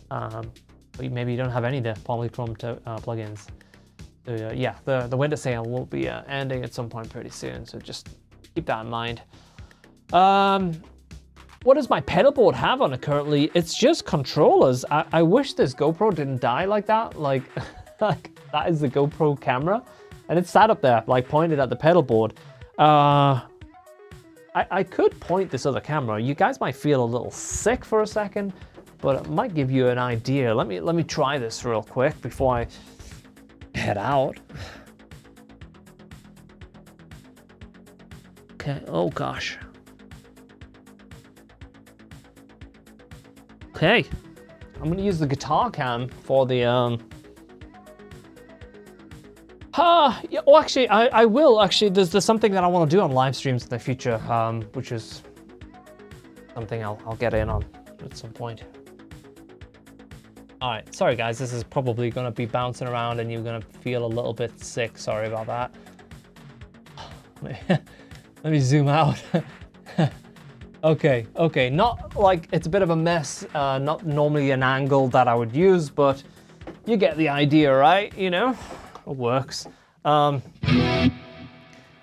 But maybe you don't have any of the polychrome plugins. So, yeah, the winter sale will be ending at some point pretty soon, so just keep that in mind. What does my pedal board have on it currently? It's just controllers. I wish this GoPro didn't die like that. Like, like that is the GoPro camera, and it's sat up there, like pointed at the pedal board. I could point this other camera. You guys might feel a little sick for a second, but it might give you an idea. Let me try this real quick before I head out. Okay, oh gosh. Okay, I'm gonna use the guitar cam for the yeah, oh, actually, I will actually. There's something that I want to do on live streams in the future, which is something I'll get in on at some point. All right, sorry guys, this is probably gonna be bouncing around and you're gonna feel a little bit sick. Sorry about that. Let me zoom out. Okay, not like it's a bit of a mess, not normally an angle that I would use, but you get the idea, right? You know, it works. Oh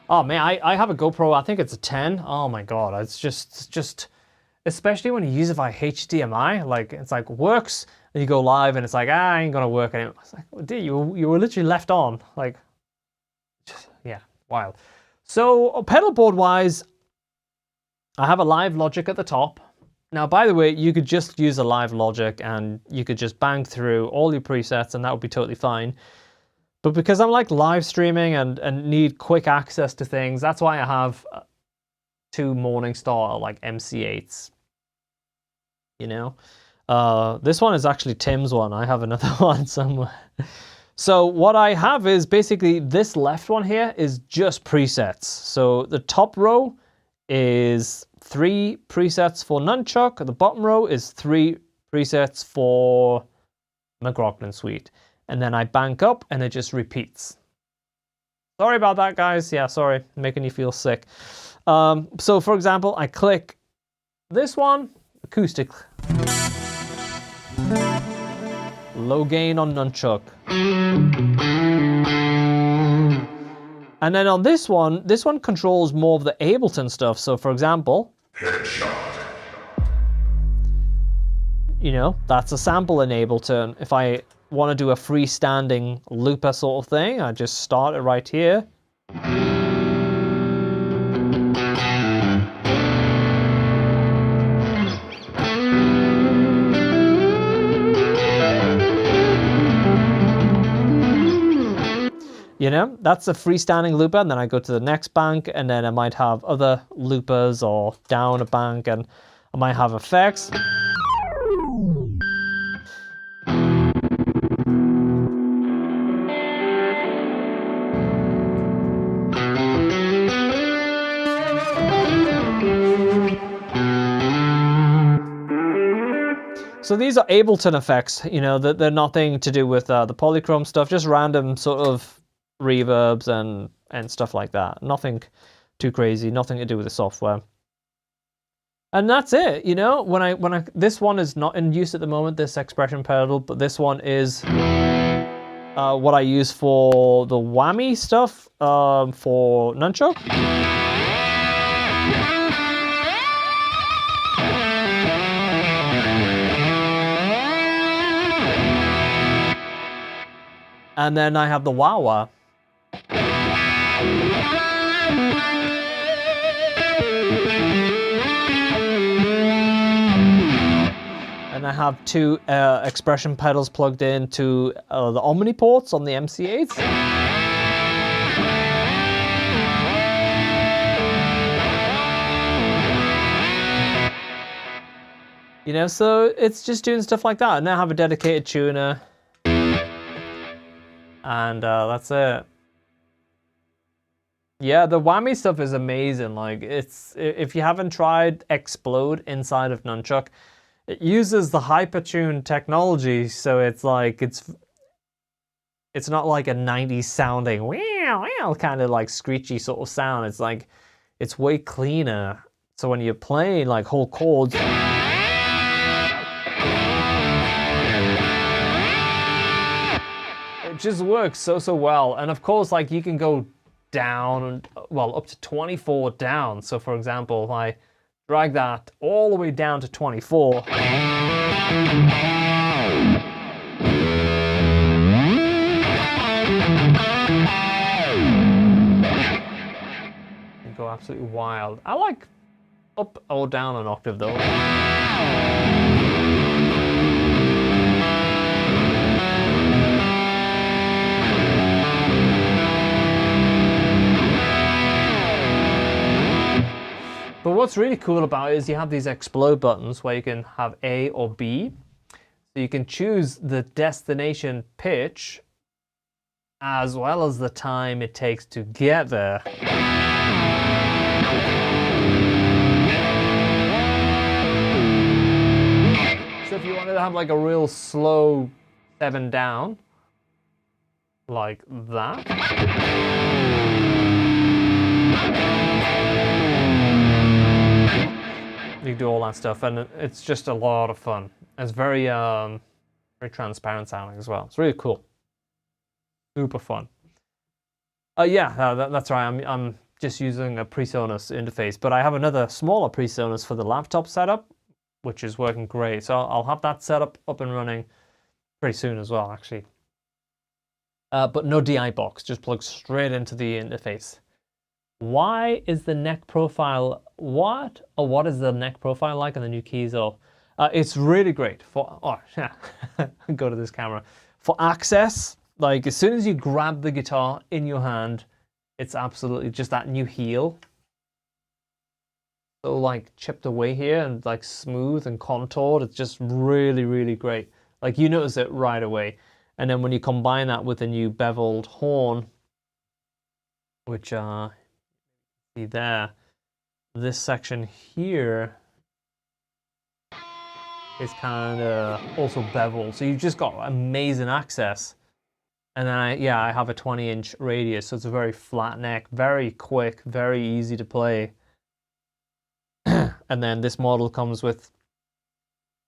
man, I have a GoPro, I think it's a 10. Oh my God, it's just, especially when you use it via HDMI, like it's like works, and you go live and it's like, I ain't gonna work anymore. It's like, well, dude, you were literally left on, like, just, yeah, wild. So pedal board wise, I have a Live Logic at the top. Now, by the way, you could just use a Live Logic and you could just bang through all your presets and that would be totally fine. But because I'm like live streaming and need quick access to things, that's why I have two Morningstar like MC8s. You know? This one is actually Tim's one. I have another one somewhere. So what I have is basically this left one here is just presets. So the top row is 3 presets for Nunchuck. The bottom row is 3 presets for McRocklin Suite. And then I bank up and it just repeats. Sorry about that, guys. Yeah, sorry, making you feel sick. So for example, I click this one, acoustic. Low gain on Nunchuck. And then on this one controls more of the Ableton stuff. So for example, you know, that's a sample in Ableton. If I want to do a freestanding looper sort of thing, I just start it right here. You know, that's a freestanding looper, and then I go to the next bank, and then I might have other loopers or down a bank, and I might have effects. So these are Ableton effects, you know, they're nothing to do with the polychrome stuff, just random sort of reverbs and stuff like that. Nothing too crazy, nothing to do with the software. And that's it, you know. When I this one is not in use at the moment, this expression pedal, but this one is what I use for the whammy stuff for Nunchuck. And then I have the wah-wah. And I have 2 expression pedals plugged into the Omni ports on the MC8s. You know, so it's just doing stuff like that. And then I have a dedicated tuner. And that's it. Yeah, the whammy stuff is amazing. Like, it's, if you haven't tried Explode inside of Nunchuck, it uses the hypertune technology, so it's like it's not like a 90s sounding kind of like screechy sort of sound. It's like it's way cleaner. So when you're playing like whole chords, it just works so well. And of course, like you can go down, well, up to 24 down. So for example, if I drag that all the way down to 24, go absolutely wild. I like up or down an octave though. But what's really cool about it is you have these explode buttons where you can have A or B. So you can choose the destination pitch as well as the time it takes to get there. So if you wanted to have like a real slow 7 down, like that. You do all that stuff, and it's just a lot of fun. It's very transparent sounding as well. It's really cool. Super fun. That's right. I'm just using a PreSonus interface, but I have another smaller PreSonus for the laptop setup, which is working great. So I'll have that setup up and running pretty soon as well, actually. But no DI box, just plugs straight into the interface. Why is the neck profile, what is the neck profile like on the new Kiesel? It's really great for, go to this camera. For access, like as soon as you grab the guitar in your hand, it's absolutely just that new heel. So like chipped away here and like smooth and contoured. It's just really, really great. Like you notice it right away. And then when you combine that with a new beveled horn, which see there, this section here is kind of also beveled. So you've just got amazing access. And then I have a 20-inch radius, so it's a very flat neck, very quick, very easy to play. And then this model comes with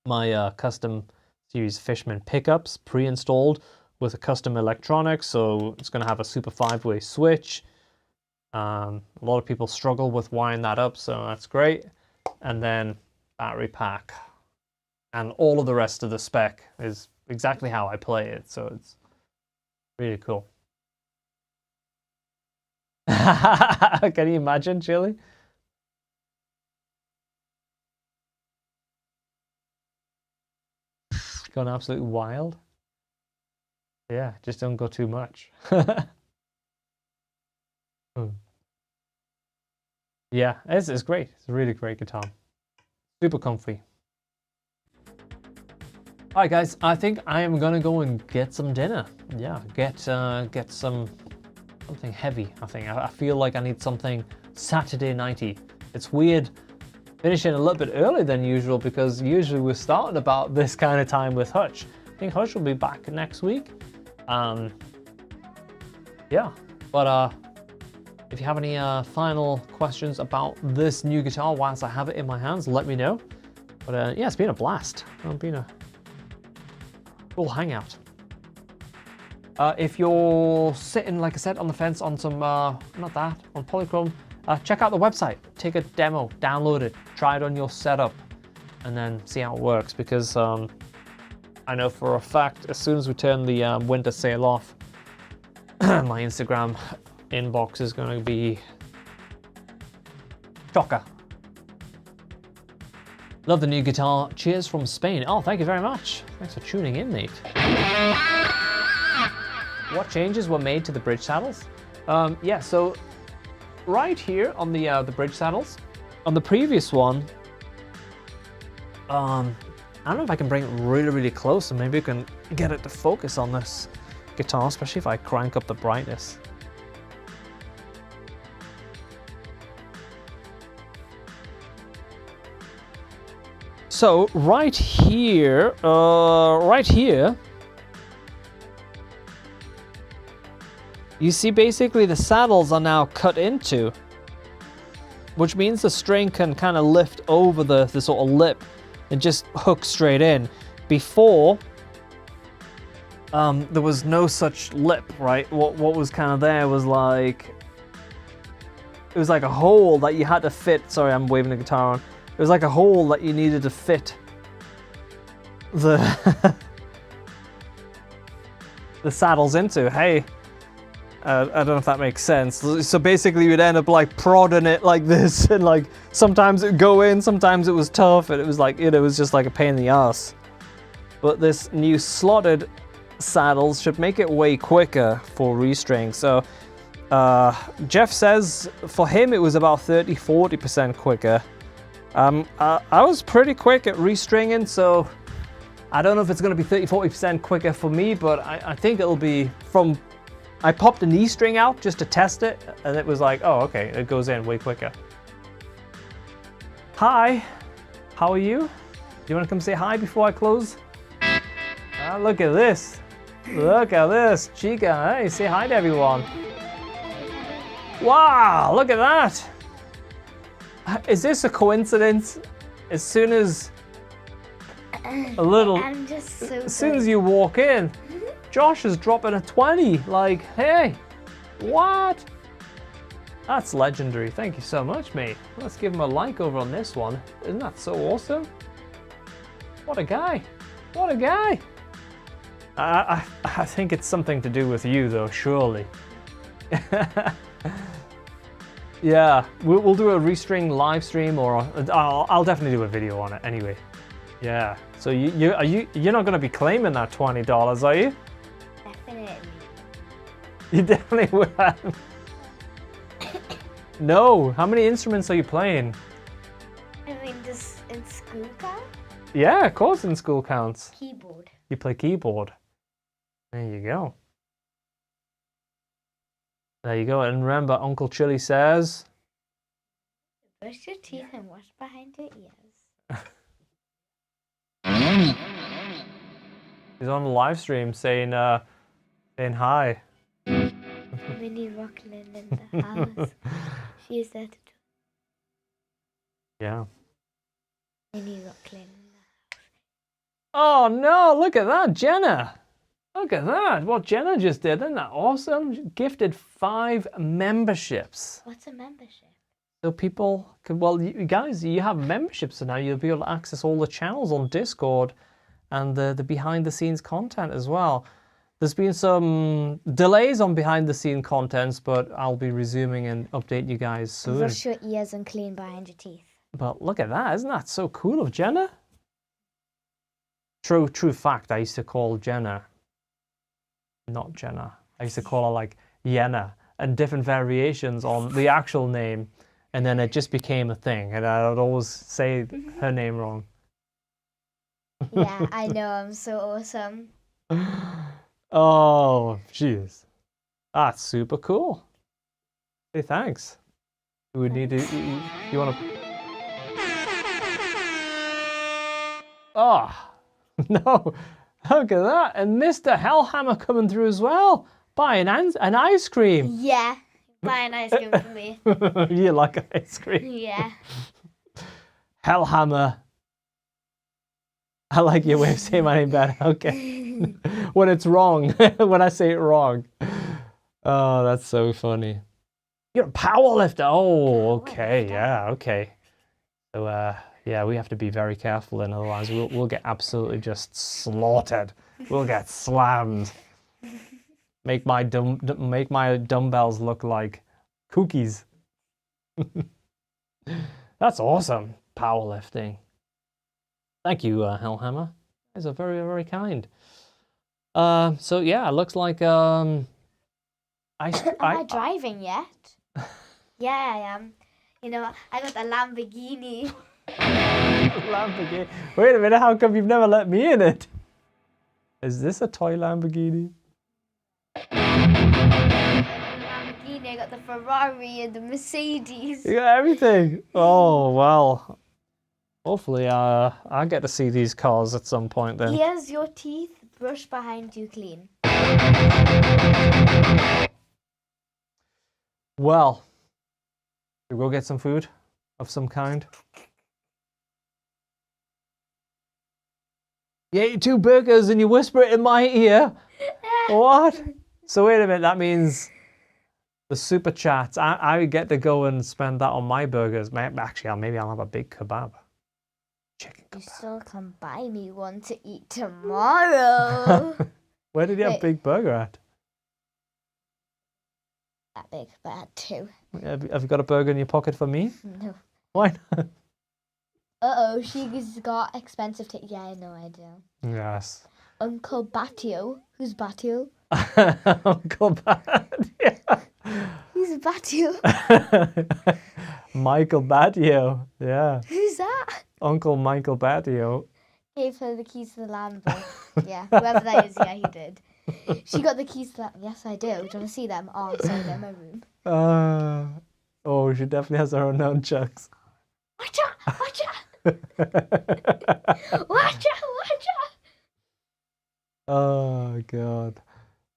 my custom series Fishman pickups pre-installed with a custom electronics. So it's going to have a super 5-way switch. A lot of people struggle with wiring that up, so that's great. And then battery pack. And all of the rest of the spec is exactly how I play it, so it's really cool. Can you imagine, Chili? Gone absolutely wild. Yeah, just don't go too much. Yeah, it's great. It's a really great guitar. Super comfy. All right, guys, I think I am gonna go and get some dinner. Yeah, get something heavy. I feel like I need something Saturday nighty. It's weird finishing a little bit earlier than usual because usually we're starting about this kind of time with Hutch. I think Hutch will be back next week. Yeah, but if you have any final questions about this new guitar whilst I have it in my hands, let me know. But yeah, it's been a blast. It's been a cool hangout. If you're sitting, like I said, on the fence on some, on Polychrome, check out the website. Take a demo, download it, try it on your setup, and then see how it works. Because I know for a fact, as soon as we turn the winter sale off, my Instagram inbox is going to be chocker. Love the new guitar. Cheers from Spain. Oh, thank you very much. Thanks for tuning in, mate. What changes were made to the bridge saddles? Yeah, so right here on the bridge saddles, on the previous one, I don't know if I can bring it really, really close, and maybe we can get it to focus on this guitar, especially if I crank up the brightness. So right here, you see basically the saddles are now cut into. which means the string can kind of lift over the sort of lip and just hook straight in. Before, there was no such lip, right? What was kind of there was like, it was like a hole that you had to fit. Sorry, I'm waving the guitar on. It was like a hole that you needed to fit the the saddles into. Hey, I don't know if that makes sense. So basically you'd end up like prodding it like this, and like sometimes it'd go in, sometimes it was tough, and it was like, it was just like a pain in the ass. But this new slotted saddles should make it way quicker for restring. So Jeff says for him it was about 30-40% quicker. I was pretty quick at restringing, so I don't know if it's going to be 30-40% quicker for me, but I think it'll be from... I popped an E string out just to test it, and it was like, oh, okay, it goes in way quicker. Hi, how are you? Do you want to come say hi before I close? Look at this. Look at this. Chica, hey, say hi to everyone. Wow, look at that. Is this a coincidence? As soon as I'm just so as soon as you walk in, Josh is dropping a 20. Like, hey, what? That's legendary. Thank you so much, mate. Let's give him a like over on this one. Isn't that so awesome? What a guy. What a guy. I think it's something to do with you, though, surely. Yeah, we'll do a restring live stream, or I'll definitely do a video on it anyway. Yeah. So you're not going to be claiming that $20, are you? Definitely. You definitely will. No. How many instruments are you playing? I mean, does in school count? Yeah, of course in school counts. Keyboard. You play keyboard. There you go. There you go. And remember, Uncle Chili says... Brush your teeth and wash behind your ears. He's on the live stream saying hi. Minnie Rocklin in the house. She is there to do. Yeah. Minnie Rocklin in the house. Oh no, look at that, Jenna. Look at that. What Jenna just did. Isn't that awesome? She gifted 5 memberships. What's a membership? So people can, well, you guys, you have memberships, so now you'll be able to access all the channels on Discord and the behind the scenes content as well. There's been some delays on behind the scene contents, but I'll be resuming and update you guys soon. Brush your ears and clean behind your teeth. But look at that. Isn't that so cool of Jenna? True fact. I used to call Jenna not Jenna. I used to call her like Yenna, and different variations on the actual name, and then it just became a thing, and I would always say her name wrong. Yeah, I know, I'm so awesome. Oh, jeez. That's super cool. Hey, thanks. We need to, you want to... Oh, no. Look at that. And Mr. Hellhammer coming through as well. Buying an ice cream. Yeah, buy an ice cream for me. You like ice cream? Yeah. Hellhammer. I like your way of saying my name better. Okay. When it's wrong. When I say it wrong. Oh, that's so funny. You're a powerlifter. Oh, okay. Yeah, okay. So, yeah, we have to be very careful, then otherwise we'll get absolutely just slaughtered. We'll get slammed. Make my dumbbells look like cookies. That's awesome. Powerlifting. Thank you, Hellhammer. You guys are very, very kind. So yeah, it looks like Am I driving yet? Yeah, I am. You know, I got a Lamborghini. Lamborghini. Wait a minute, how come you've never let me in it? Is this a toy Lamborghini? Lamborghini, I got the Ferrari and the Mercedes. You got everything. Oh, well. Hopefully I'll get to see these cars at some point then. Here's your teeth. Brush behind you clean. Well, should we go get some food? of some kind. You ate 2 burgers and you whisper it in my ear. What? So wait a minute, that means the super chats. I get to go and spend that on my burgers. Actually, maybe I'll have a big kebab. Chicken kebab. You still can buy me one to eat tomorrow. Where did you have Big Burger at? That big, but I had 2. Have you got a burger in your pocket for me? No. Why not? Uh-oh, she's got expensive Yeah, I know I do. Yes. Uncle Batio. Who's Batio? Uncle Batio. Who's Batio? Michael Batio. Yeah. Who's that? Uncle Michael Batio. Gave her the keys to the Lambo. Yeah, whoever that is, yeah, he did. She got the keys to that. Yes, I do. Do you want to see them? Oh, sorry, they're in my room. Oh, she definitely has her own nunchucks. Watch out! Watch out! Watch out! Watch out! Oh, God.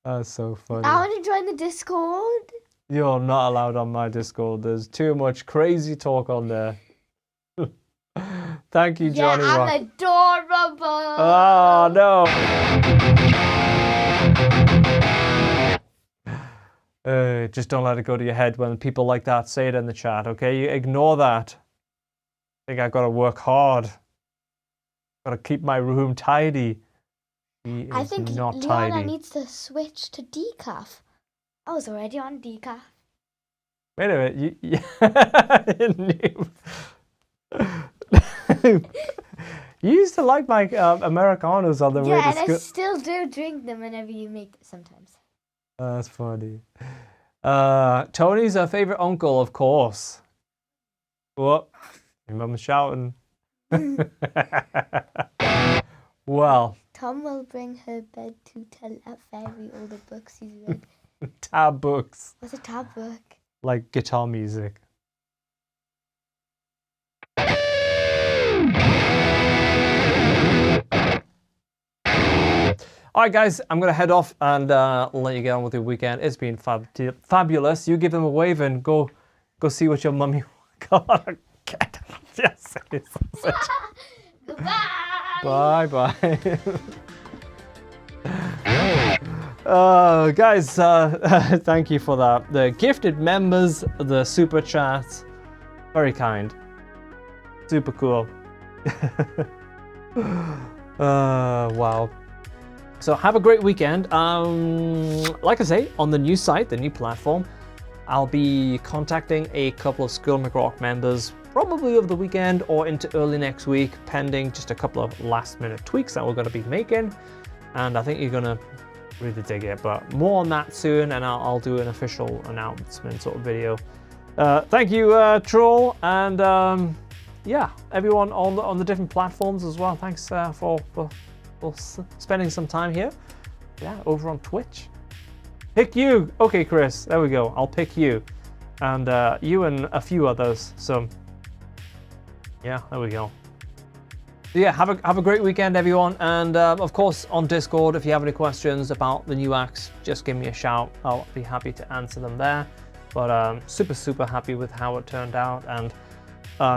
That's so funny. I want to join the Discord. You're not allowed on my Discord. There's too much crazy talk on there. Thank you, Johnny Rock. I'm adorable. Oh, no. Just don't let it go to your head when people like that say it in the chat, okay? You ignore that. I think I've got to work hard. Got to keep my room tidy. I think not Liana tidy. needs to switch to decaf. I was already on decaf. Wait a minute. You used to like my Americanos on the way to Yeah, and school. I still do drink them whenever you make them sometimes. That's funny. Tony's our favorite uncle, of course. What? Your mum's shouting. Well. Tom will bring her bed to tell a fairy all the books he's read. Tab books. What's a tab book? Like guitar music. All right, guys, I'm going to head off and let you get on with your weekend. It's been fabulous. You give them a wave and go see what your mummy got. Yes. Goodbye. Bye-bye. Guys, thank you for that. The gifted members, the super chats, very kind. Super cool. Wow. So have a great weekend. Like I say, on the new site, the new platform, I'll be contacting a couple of School McRock members probably over the weekend or into early next week, pending just a couple of last minute tweaks that we're going to be making. And I think you're going to really dig it, but more on that soon, and I'll do an official announcement sort of video. Thank you, Troll, and yeah, everyone on the different platforms as well. Thanks for spending some time here. Yeah, over on Twitch. Pick you. Okay, Chris, there we go. I'll pick you. And you and a few others. So yeah, there we go. So yeah, have a great weekend, everyone. And of course, on Discord, if you have any questions about the new acts, just give me a shout. I'll be happy to answer them there. But super happy with how it turned out. And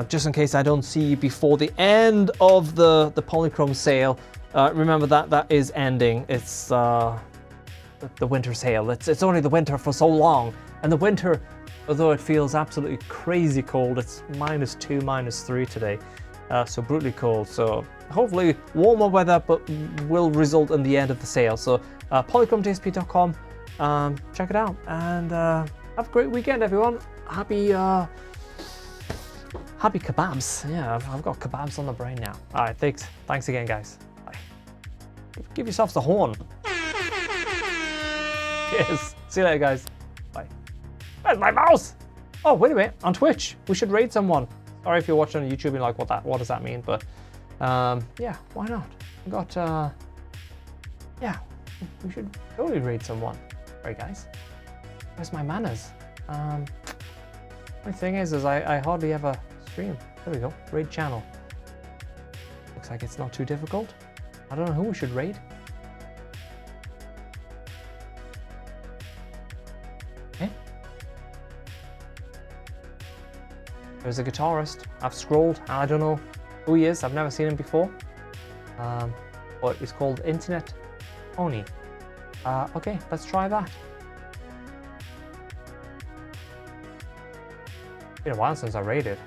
just in case I don't see you before the end of the Polychrome sale, remember that is ending. It's the winter sale. It's only the winter for so long, and the winter, although it feels absolutely crazy cold, it's -2, -3 today, so brutally cold. So hopefully warmer weather, but will result in the end of the sale. So polychromedsp.com, check it out, and have a great weekend, everyone. Happy kebabs. Yeah, I've got kebabs on the brain now. All right, thanks again, guys. Bye. Give yourselves the horn. Yes. See you later, guys. Bye. Where's my mouse? Oh, wait a minute. On Twitch, we should raid someone. Sorry if you're watching on YouTube and like, what does that mean? But yeah, why not? We got yeah, we should totally raid someone. All right, guys. Where's my manners? My thing is I hardly ever stream. There we go. Raid channel. Looks like it's not too difficult. I don't know who we should raid. Okay. There's a guitarist. I've scrolled. I don't know who he is. I've never seen him before. But he's called Internet Pony. Okay, let's try that. It's been a while since I raided.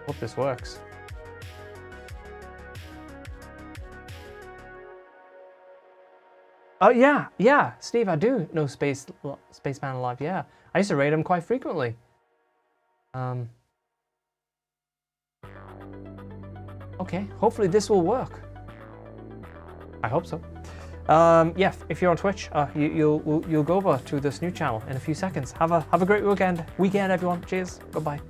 Hope this works. Oh yeah, Steve, I do know Spaceman Alive. Yeah, I used to raid him quite frequently. Okay, hopefully this will work. I hope so. Yeah, if you're on Twitch, you'll go over to this new channel in a few seconds. Have a great weekend, everyone. Cheers. Goodbye.